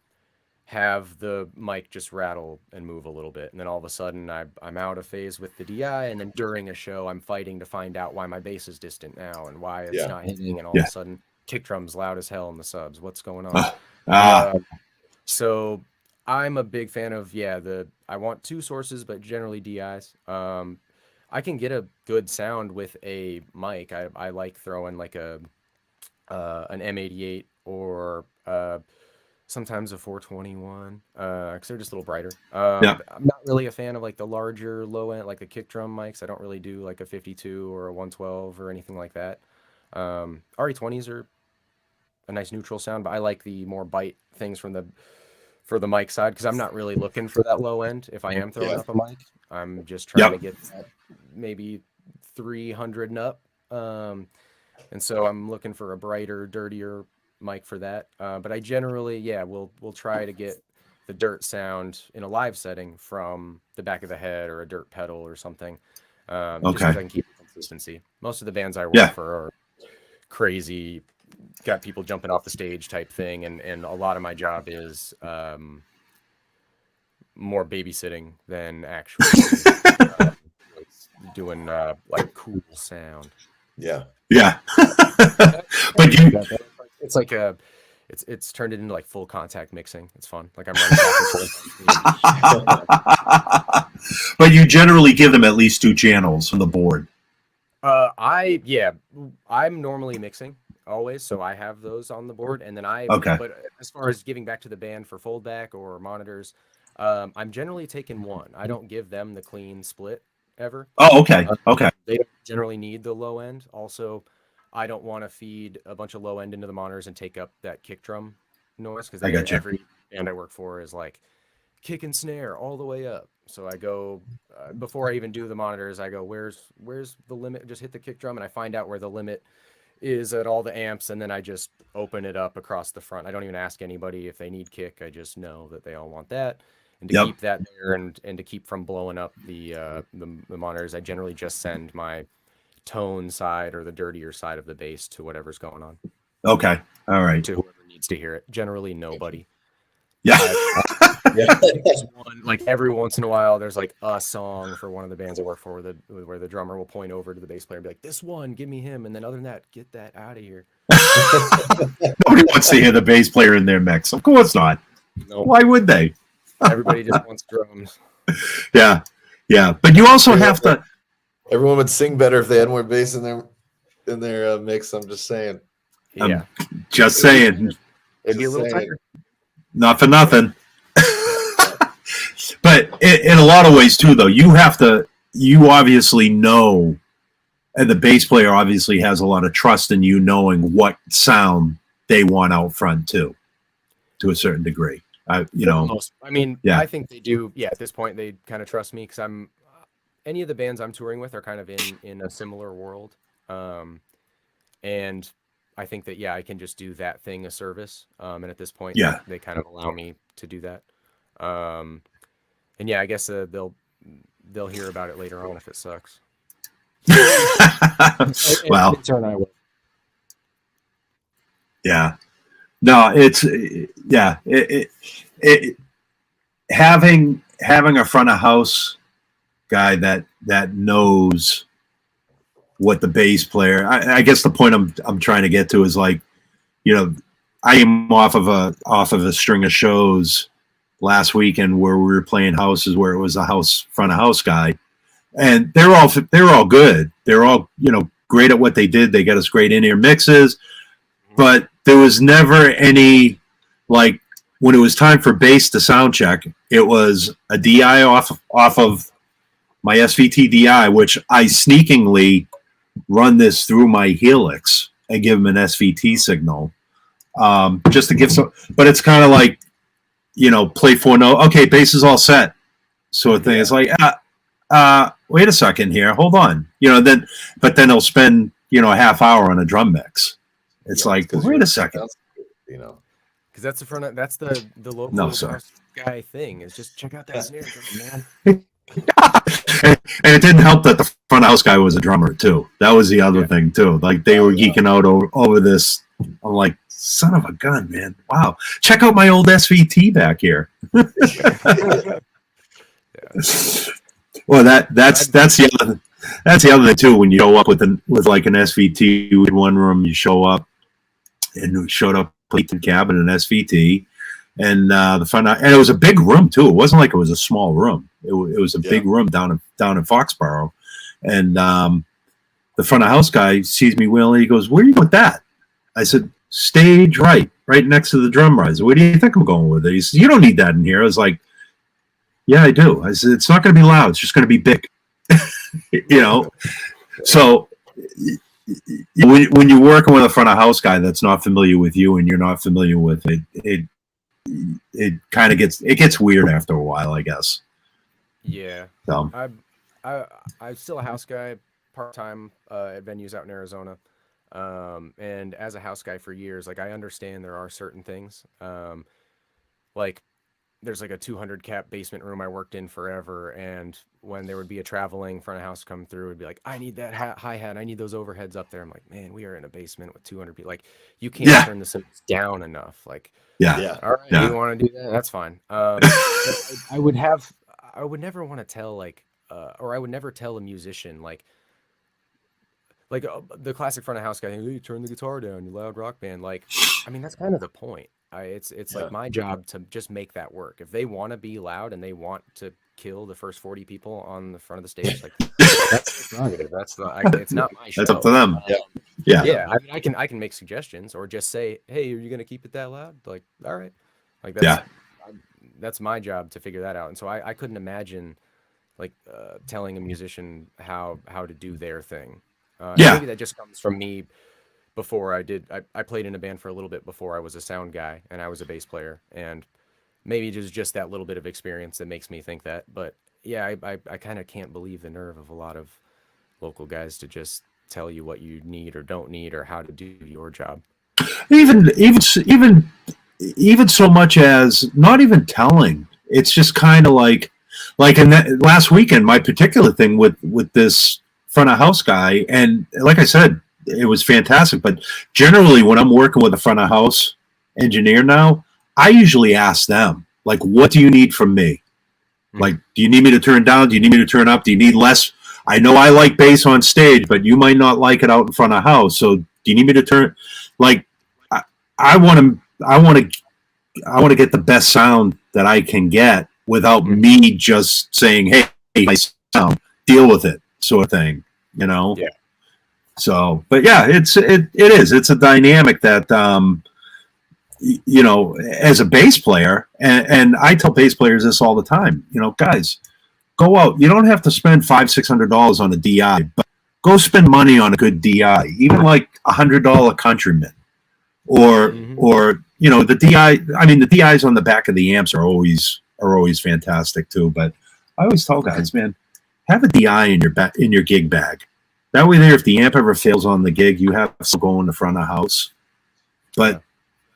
have the mic just rattle and move a little bit, and then all of a sudden I'm out of phase with the DI, and then during a show I'm fighting to find out why my bass is distant now and why it's not hitting, and all of a sudden kick drum's loud as hell in the subs. What's going on? So I'm a big fan of I want 2 sources, but generally DIs. I can get a good sound with a mic. I like throwing like an M88 or sometimes a 421 because they're just a little brighter. I'm not really a fan of like the larger low end, like the kick drum mics. I don't really do like a 52 or a 112 or anything like that. RE20s are a nice neutral sound, but I like the more bite things for the mic side, because I'm not really looking for that low end. If I am throwing up a mic, I'm just trying to get that maybe 300 and up. And so I'm looking for a brighter, dirtier mic for that. But I generally, we'll try to get the dirt sound in a live setting from the back of the head or a dirt pedal or something. Just because I can keep the consistency. Most of the bands I work for are crazy, got people jumping off the stage type thing, and a lot of my job is more babysitting than actually doing like cool sound. But it's like it's turned it into like full contact mixing. It's fun. Like I'm running back and forth. But you generally give them at least 2 channels on the board. I'm normally mixing always, so I have those on the board, and then Okay. But as far as giving back to the band for foldback or monitors, I'm generally taking one. I don't give them the clean split ever. Oh, okay. Okay. They don't generally need the low end. Also, I don't want to feed a bunch of low end into the monitors and take up that kick drum noise, because I got you. every band I work for is like kick and snare all the way up. So I go before I even do the monitors, I go, where's the limit? Just hit the kick drum, and I find out where the limit is at all the amps, and then I just open it up across the front. I don't even ask anybody if they need kick. I just know that they all want that. And to keep that there and to keep from blowing up the monitors, I generally just send my tone side or the dirtier side of the bass to whatever's going on. Okay. All right. To whoever needs to hear it. Generally nobody. Yeah. Like every once in a while, there's like a song for one of the bands I work for where the drummer will point over to the bass player and be like, "This one, give me him." And then other than that, get that out of here. Nobody wants to hear the bass player in their mix. Of course not. Nope. Why would they? Everybody just wants drums. Yeah. Yeah. But you also have to. Everyone would sing better if they had more bass in their mix. I'm just saying. Yeah. Just saying. It'd be a little tighter. Not for nothing. But in a lot of ways too, though, you obviously know, and the bass player obviously has a lot of trust in you knowing what sound they want out front too, to a certain degree. I think they do. Yeah, at this point, they kind of trust me because any of the bands I'm touring with are kind of in a similar world, and I think that I can just do that thing a service, and at this point, they kind of allow me to do that. And I guess they'll hear about it later on if it sucks. Well, yeah, no, it's having a front of house guy that knows what the bass player. I guess the point I'm trying to get to is like, I am off of a string of shows last weekend where we were playing houses where it was a front of house guy, and they're all good. They're all great at what they did. They got us great in-ear mixes, but there was never any, like, when it was time for bass to sound check, it was a DI off of my SVT DI, which I sneakingly run this through my Helix and give them an SVT signal, just to give some. But it's kind of like, play 4 notes. Okay, bass is all set, sort of thing. Yeah. It's like, wait a second here, hold on. Then they'll spend a half hour on a drum mix. It's like, wait a second. Because that's the local guy thing is just check out that snare drum, man. And it didn't help that the front house guy was a drummer too. That was the other thing too. Like they were geeking out over this. I'm like, son of a gun, man! Wow, check out my old SVT back here. Well, that's the other thing too. When you show up with like an SVT in one room, you show up and we showed up with the cabin and SVT. And the front, and it was a big room too. It wasn't like it was a small room. It was a big room down in Foxborough. And the front of house guy sees me wheeling. He goes, "Where are you with that?" I said, "Stage right next to the drum riser." "Where do you think I'm going with it?" He says, "You don't need that in here." I was like, "Yeah, I do." I said, "It's not going to be loud. It's just going to be big." So when you're working with a front of house guy that's not familiar with you and you're not familiar with it, it kind of gets weird after a while, I guess. Yeah. So I'm still a house guy part-time at venues out in Arizona. And as a house guy for years, like I understand there are certain things. Like there's like a 200 cap basement room I worked in forever, and when there would be a traveling front of house come through, it'd be like, "I need that hi-hat, I need those overheads up there." I'm like, man, we are in a basement with 200 people. Like you can't turn this down enough. Like, all right, you want to do that? That's fine. I would never want to tell or I would never tell a musician like the classic front of house guy, "Hey, turn the guitar down, you loud rock band." Like I mean, that's kind of the point. It's like my job to just make that work. If they want to be loud and they want to kill the first 40 people on the front of the stage, like that's their prerogative. It's not my show. That's up to them. Yeah. Yeah, I mean, I can make suggestions or just say, hey, are you gonna keep it that loud? Like, all right, like that's my job to figure that out. And so I couldn't imagine like telling a musician how to do their thing. Maybe that just comes from me. Before I played in a band for a little bit before I was a sound guy and I was a bass player, and maybe it is just that little bit of experience that makes me think that. But yeah, I kind of can't believe the nerve of a lot of local guys to just tell you what you need or don't need or how to do your job. Even so much as not even telling. It's just kind of like in that last weekend, my particular thing with this front of house guy, and like I said, it was fantastic. But generally, when I'm working with a front of house engineer now, I usually ask them, like, what do you need from me? Like, do you need me to turn down? Do you need me to turn up? Do you need less? I know I like bass on stage, but you might not like it out in front of house. So do you need me to turn? Like, I want to get the best sound that I can get without me just saying, hey, my sound, deal with it, sort of thing, you know? Yeah. So, but yeah, it is. It's a dynamic that, you know, as a bass player, and I tell bass players this all the time, you know, guys, go out. You don't have to spend $500-600 on a DI, but go spend money on a good DI, even like $100 Countryman, or you know, the DI. I mean, the DIs on the back of the amps are always fantastic too. But I always tell guys, man, have a DI in your gig bag. That way, there, if the amp ever fails on the gig, you have some go in the front of house. But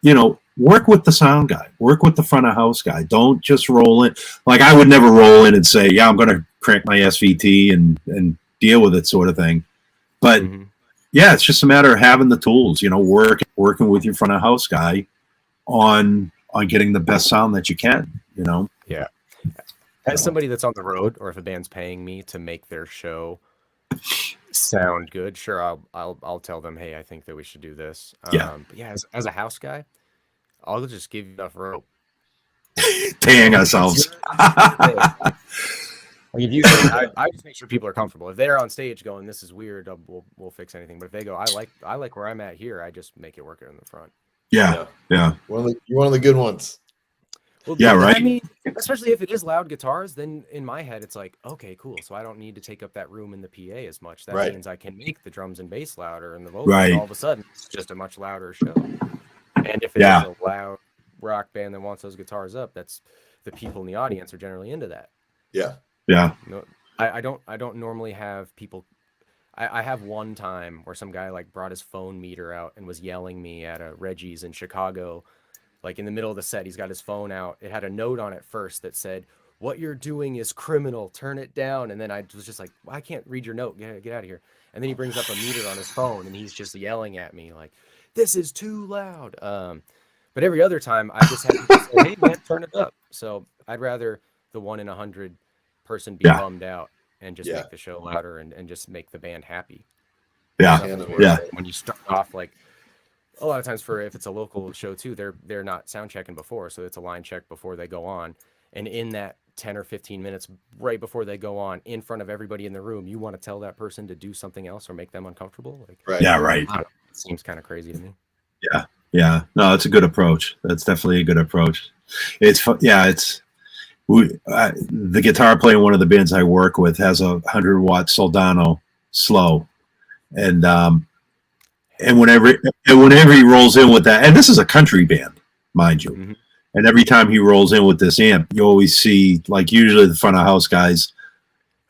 you know, work with the sound guy, work with the front of house guy. Don't just roll in. Like, I would never roll in and say, yeah, I'm going to crank my SVT and deal with it, sort of thing. But yeah, it's just a matter of having the tools. You know, working with your front of house guy on getting the best sound that you can. You know. Yeah. As somebody that's on the road, or if a band's paying me to make their show sound good, sure, I'll tell them, hey, I think that we should do this. But yeah, as a house guy, I'll just give you enough rope. Paying ourselves. Like, if you say, I just make sure people are comfortable. If they're on stage going, this is weird, we'll fix anything. But if they go, I like where I'm at here, I just make it work in the front. Yeah. You're one of the good ones. Well, yeah, right. I mean, especially if it is loud guitars, then in my head it's like, okay, cool. So I don't need to take up that room in the PA as much. That means I can make the drums and bass louder and the vocals. And all of a sudden, it's just a much louder show. And if it is a loud rock band that wants those guitars up, that's the people in the audience are generally into that. Yeah. Yeah. No, I don't normally have people. I have one time where some guy like brought his phone meter out and was yelling me at a Reggie's in Chicago. Like, in the middle of the set, he's got his phone out. It had a note on it first that said, "What you're doing is criminal. Turn it down." And then I was just like, well, I can't read your note. Get out of here. And then he brings up a meter on his phone, and he's just yelling at me like, "This is too loud." But every other time, I just have to say, "Hey, man, turn it up." So I'd rather the 1 in 100 person be bummed out and just make the show louder and just make the band happy. Yeah. When you start off, like, a lot of times, for if it's a local show too, they're not sound checking before, so it's a line check before they go on. And in that 10 or 15 minutes right before they go on, in front of everybody in the room, you want to tell that person to do something else or make them uncomfortable. Like, Yeah, right. I don't know, it seems kind of crazy to me. Yeah. No, that's a good approach. That's definitely a good approach. The guitar player in one of the bands I work with has a 100-watt Soldano slow, and whenever he rolls in with that, and this is a country band, mind you, and every time he rolls in with this amp, you always see, like, usually the front of house guys,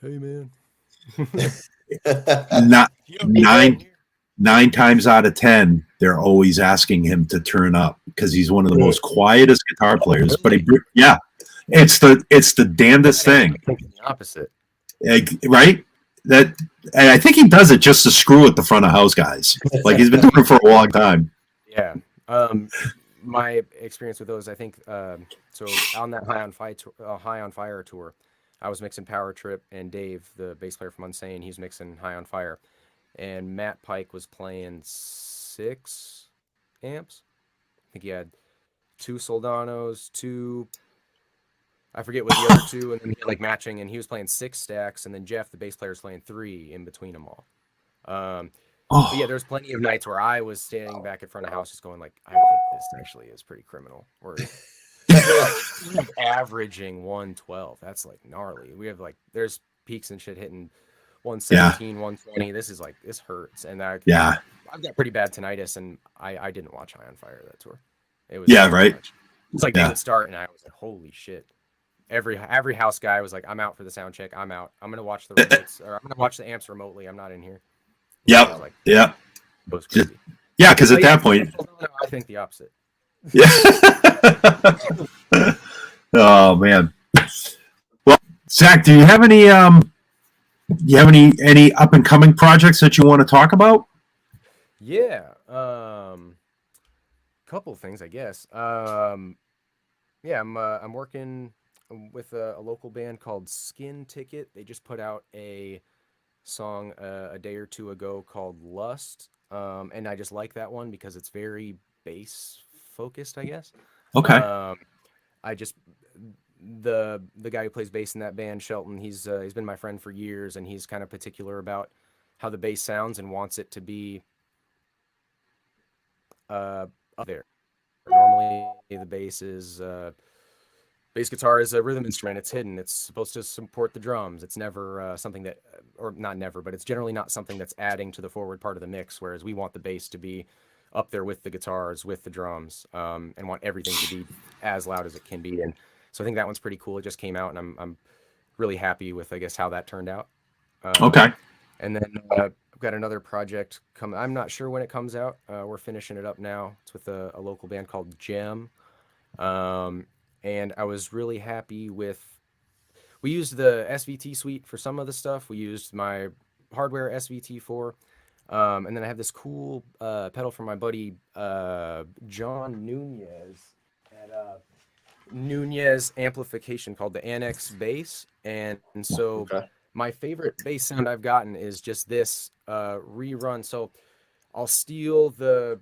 hey man, not nine times out of 10, they're always asking him to turn up because he's one of the most quietest guitar players. But it's the damnedest thing. I think the opposite, right? And I think he does it just to screw with the front of house guys. Like, he's been doing it for a long time. Yeah. My experience with those, I think, so on that High on Fire tour, I was mixing Power Trip, and Dave, the bass player from Unsane, he's mixing High on Fire, and Matt Pike was playing 6 amps, think he had 2 Soldanos, 2. I forget what the other 2, and then he had like matching, and he was playing 6 stacks, and then Jeff, the bass player, was playing 3 in between them all. But yeah, there's plenty of nights where I was standing back in front of the house just going like, I think this actually is pretty criminal. Or like averaging 112. That's like gnarly. We have like, there's peaks and shit hitting 117, 120. This is like, this hurts. And I've got pretty bad tinnitus, and I didn't watch High on Fire that tour. It was right. Much. It's like they would start, and I was like, holy shit. Every house guy was like, I'm out for the sound check. I'm out. I'm gonna watch the remotes, or I'm gonna watch the amps remotely. I'm not in here. Yep. Like, yeah. It was crazy. Yeah, because at that point, I think the opposite. Yeah. Oh man. Well, Zach, do you have any up and coming projects that you want to talk about? Yeah. Couple things, I guess. Yeah, I'm working with a local band called Skin Ticket. They just put out a song a day or two ago called Lust, and I just like that one because it's very bass focused, I guess. Okay. I just the guy who plays bass in that band, Shelton, he's been my friend for years, and he's kind of particular about how the bass sounds and wants it to be up there. Normally the bass guitar is a rhythm instrument. It's hidden. It's supposed to support the drums. It's never something that, or not never, but it's generally not something that's adding to the forward part of the mix, whereas we want the bass to be up there with the guitars, with the drums, and want everything to be as loud as it can be. And so I think that one's pretty cool. It just came out, and I'm really happy with, I guess, how that turned out. Okay. And then I've got another project coming. I'm not sure when it comes out. We're finishing it up now. It's with a local band called Gem. And I was really happy with, we used the SVT suite for some of the stuff. We used my hardware SVT for, and then I have this cool pedal from my buddy John Nunez at Nunez Amplification called the Annex Bass. And so my favorite bass sound I've gotten is just this rerun. So I'll steal the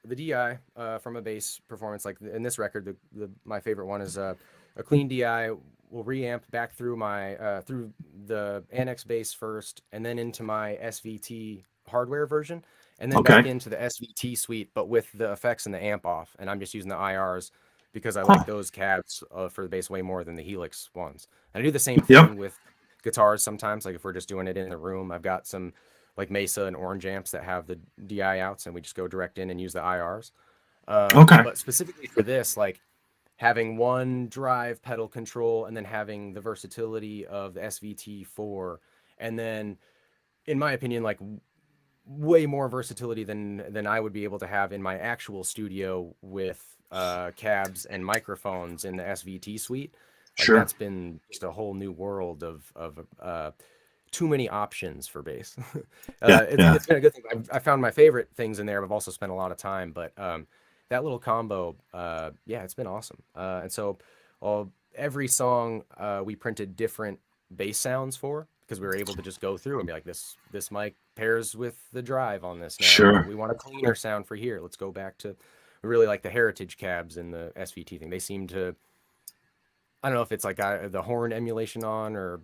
DI from a bass performance, like in this record. My favorite one is a clean DI. We'll reamp back through my through the Annex bass first, and then into my SVT hardware version, and then back into the SVT suite, but with the effects and the amp off. And I'm just using the IRs because I like those cabs for the bass way more than the Helix ones. And I do the same thing with guitars sometimes. Like if we're just doing it in the room, I've got some like Mesa and Orange amps that have the DI outs, and we just go direct in and use the IRs. But specifically for this, like having one drive pedal control and then having the versatility of the SVT4, and then, in my opinion, like way more versatility than I would be able to have in my actual studio with cabs and microphones in the SVT suite. Like, that's been just a whole new world of too many options for bass. It's been a good thing. I found my favorite things in there. I've also spent a lot of time, but that little combo, it's been awesome. And so every song we printed different bass sounds for, because we were able to just go through and be like, this mic pairs with the drive on this now. Sure. We want a cleaner sound for here. Let's go back to, we really like the heritage cabs and the SVT thing. They seem to, I don't know if it's like the horn emulation on, or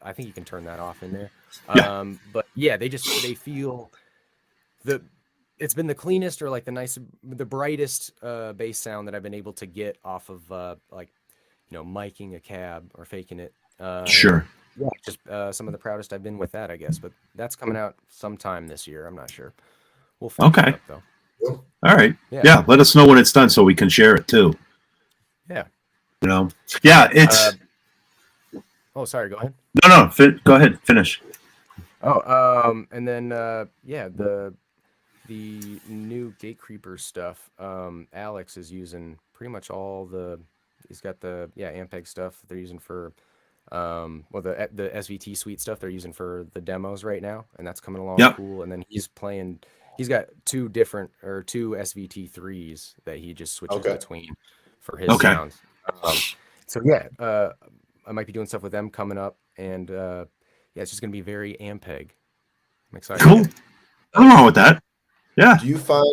I think you can turn that off in there. But yeah, they feel it's been the cleanest, or like the brightest bass sound that I've been able to get off of miking a cab or faking it. Just some of the proudest I've been with that, I guess. But that's coming out sometime this year. I'm not sure. We'll finish it up, though. All right. Yeah. Let us know when it's done so we can share it too. Yeah. It's. Oh, sorry. Go ahead. No. Go ahead. Finish. And then the new Gatecreeper stuff. Alex is using pretty much all the. He's got the Ampeg stuff they're using for, the SVT suite stuff they're using for the demos right now, and that's coming along cool. And then he's got two SVT3s that he just switches between for his sounds. I might be doing stuff with them coming up, and it's just gonna be very Ampeg. I'm excited. Cool. I don't know with that. Yeah. Do you find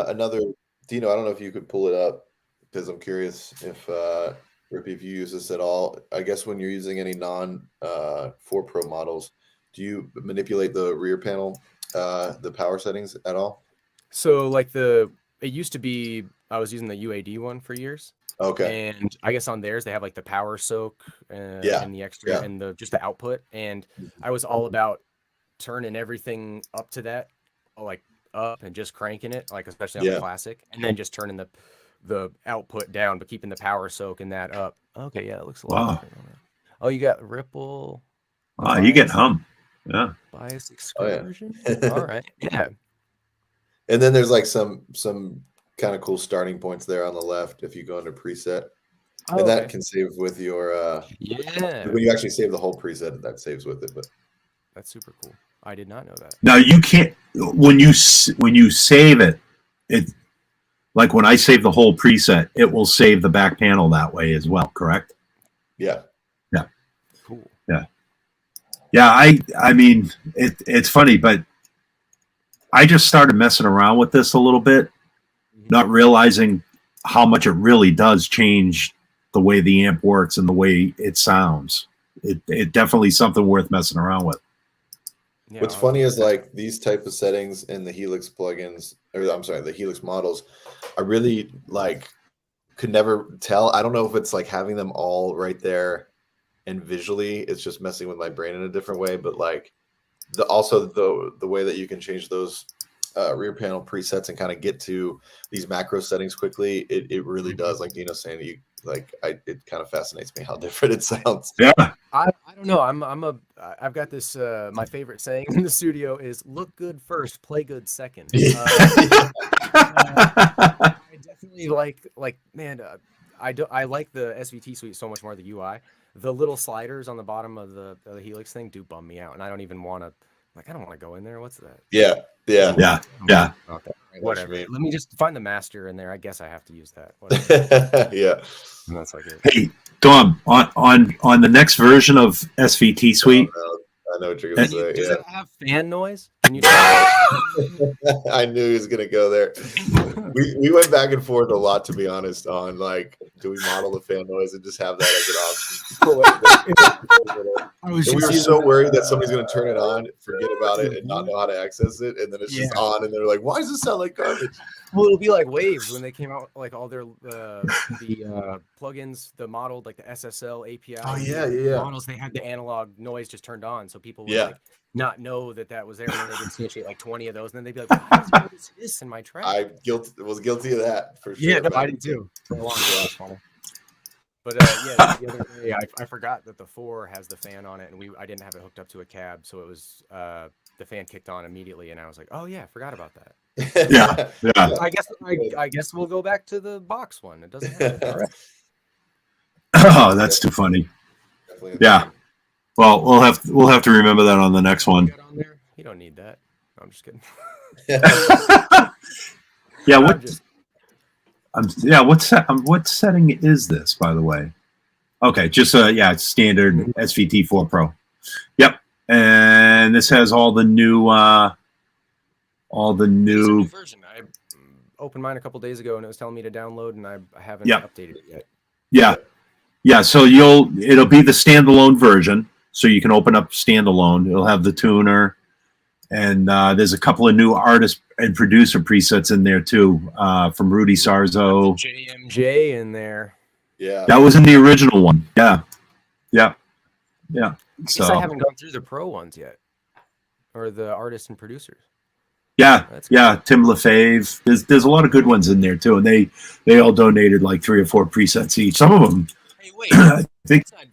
another Dino, I don't know if you could pull it up because I'm curious if Rippy, if you use this at all. I guess when you're using any non 4 Pro models, do you manipulate the rear panel, the power settings at all? So like it used to be, I was using the UAD one for years. Okay. And I guess on theirs they have like the power soak Yeah. and the extra and just the output. And I was all about turning everything up to that, like up and just cranking it, like especially on the classic, and then just turning the output down, but keeping the power soak and that up. Okay, yeah, it looks a lot different on that. Oh, you got ripple. Oh, you get hum. Yeah. Bias excursion. All right. Yeah. And then there's like some kind of cool starting points there on the left if you go into preset. Oh, and that can save with your when you actually save the whole preset, that saves with it. But that's super cool. I did not know that. Now you can't when you save it, like when I save the whole preset, it will save the back panel that way as well, correct? Yeah. Yeah. Cool. Yeah. Yeah, I mean it's funny, but I just started messing around with this a little bit, not realizing how much it really does change the way the amp works and the way it sounds. It definitely something worth messing around with. Yeah, what's funny is like these type of settings in the Helix plugins, or I'm sorry, the Helix models, I really like could never tell. I don't know if it's like having them all right there and visually it's just messing with my brain in a different way, but like the way that you can change those rear panel presets and kind of get to these macro settings quickly, it really does. Like Dino's saying, it kind of fascinates me how different it sounds. Yeah. I don't know. I've got this my favorite saying in the studio is look good first, play good second. I definitely like man, I like the SVT suite so much more than the UI. The little sliders on the bottom of the Helix thing do bum me out, and I don't even want to. Like, I don't want to go in there. What's that? Yeah. Okay. Whatever. Let me just find the master in there. I guess I have to use that. Yeah. And that's like it. Hey, Dom, on the next version of SVT Suite. I know what you're gonna say. Does it have fan noise? Can you I knew he was gonna go there. We went back and forth a lot, to be honest, on like, do we model the fan noise and just have that as an option? We were so worried that somebody's gonna turn it on, forget about it, and not know how to access it, and then it's just on, and they're like, "Why does this sound like garbage?" Well, it'll be like Waves when they came out, like all their the plugins, the modeled like the SSL API. Oh yeah. Models, they had the analog noise just turned on, so people would like not know that was there, and then they would instantiate like 20 of those, and then they'd be like, "Why is this in my track?" I was guilty of that for sure. Yeah, no, I did too. For a long time. But the other day I forgot that the 4 has the fan on it, and I didn't have it hooked up to a cab, so it was the fan kicked on immediately, and I was like, "Oh yeah, I forgot about that." Yeah. I guess we'll go back to the box one. It doesn't have it. Oh, that's too funny. Yeah. Well, we'll have to remember that on the next one. You don't need that. No, I'm just kidding. Yeah. What setting is this, by the way? Okay, just it's standard SVT 4 Pro. Yep, and this has all the new version. I opened mine a couple days ago, and it was telling me to download, and I haven't updated it yet. Yeah. So it'll be the standalone version, so you can open up standalone. It'll have the tuner, and there's a couple of new artist and producer presets in there too, from Rudy Sarzo. JMJ in there. Yeah, that was in the original one. Yeah. I guess I haven't gone through the pro ones yet, or the artists and producers. Yeah, Tim LaFave. There's a lot of good ones in there too, and they all donated like 3 or 4 presets each. Some of them. Hey, wait, I think it's not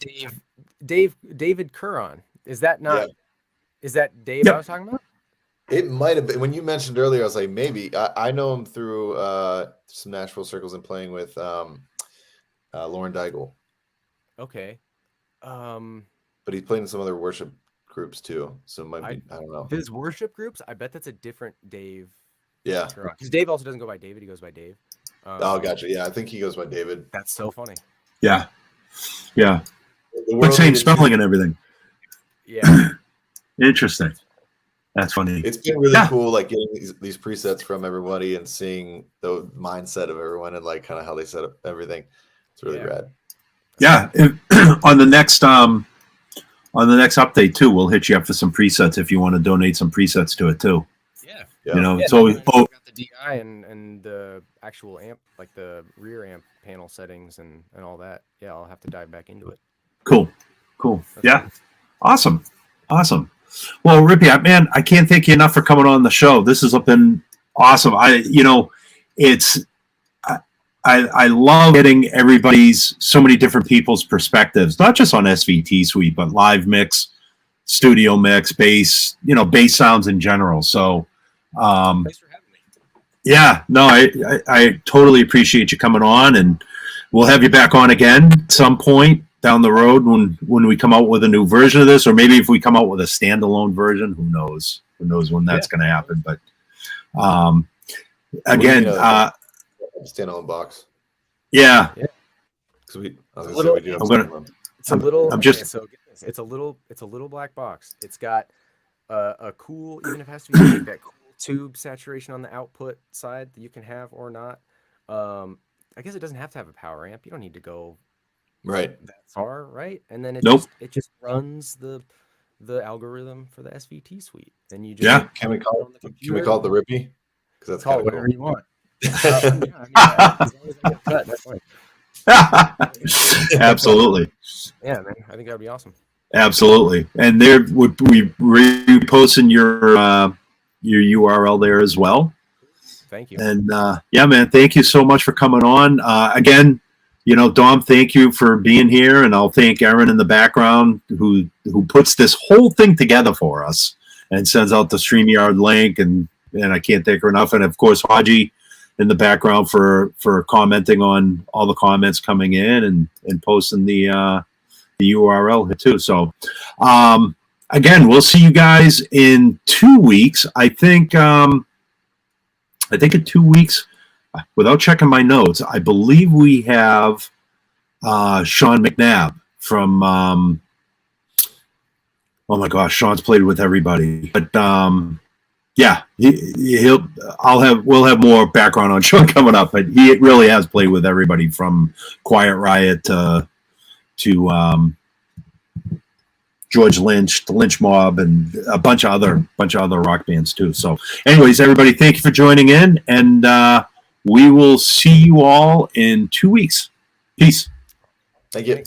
David Curran. Is that not? Yeah. Is that Dave I was talking about? It might have been. When you mentioned earlier, I was like, maybe. I know him through some Nashville circles and playing with Lauren Daigle. Okay. But he's playing in some other worship groups too, so it might be, I don't know. His worship groups, I bet that's a different Dave. Yeah, because Dave also doesn't go by David; he goes by Dave. Oh, gotcha. Yeah, I think he goes by David. That's so funny. Yeah. But same spelling and everything. Yeah. Interesting. That's funny. It's been really cool, like getting these presets from everybody and seeing the mindset of everyone and like kind of how they set up everything. It's really rad. Yeah, on the next update too, we'll hit you up for some presets if you want to donate some presets to it too. Yeah. You know, it's always got the DI and the actual amp, like the rear amp panel settings and all that. Yeah, I'll have to dive back into it. Cool. That's Yeah, cool. awesome. Well, Rippy, man, I can't thank you enough for coming on the show. This has been awesome. I love getting so many different people's perspectives, not just on SVT Suite, but live mix, studio mix, bass, bass sounds in general. So, Thanks for having me. Yeah, no, I totally appreciate you coming on, and we'll have you back on again at some point down the road when we come out with a new version of this, or maybe if we come out with a standalone version, who knows when that's going to happen. But again, standalone box. Yeah. Sweet. It's a little black box. It's got a cool, even if it has to be like that cool tube saturation on the output side that you can have or not. I guess it doesn't have to have a power amp. You don't need to go that far, right? And then it just runs the algorithm for the SVT suite. And you just can we call it the Rippy? Because that's call it cool. whatever you want. As long as I get cut, that's fine. Absolutely. Yeah, man. I think that would be awesome. Absolutely. And there would we reposting your URL there as well. Thank you. And yeah, man, thank you so much for coming on. Again, Dom, thank you for being here, and I'll thank Aaron in the background who puts this whole thing together for us and sends out the StreamYard link, and I can't thank her enough. And of course, Haji in the background for commenting on all the comments coming in and posting the URL here too. So again, we'll see you guys in 2 weeks. I think in 2 weeks, without checking my notes, I believe we have Sean McNabb from oh my gosh, Sean's played with everybody. But yeah, we'll have more background on Sean coming up, but he really has played with everybody from Quiet Riot to George Lynch, the Lynch Mob, and a bunch of other rock bands too. So anyways, everybody, thank you for joining in, and we will see you all in 2 weeks. Peace. Thank you.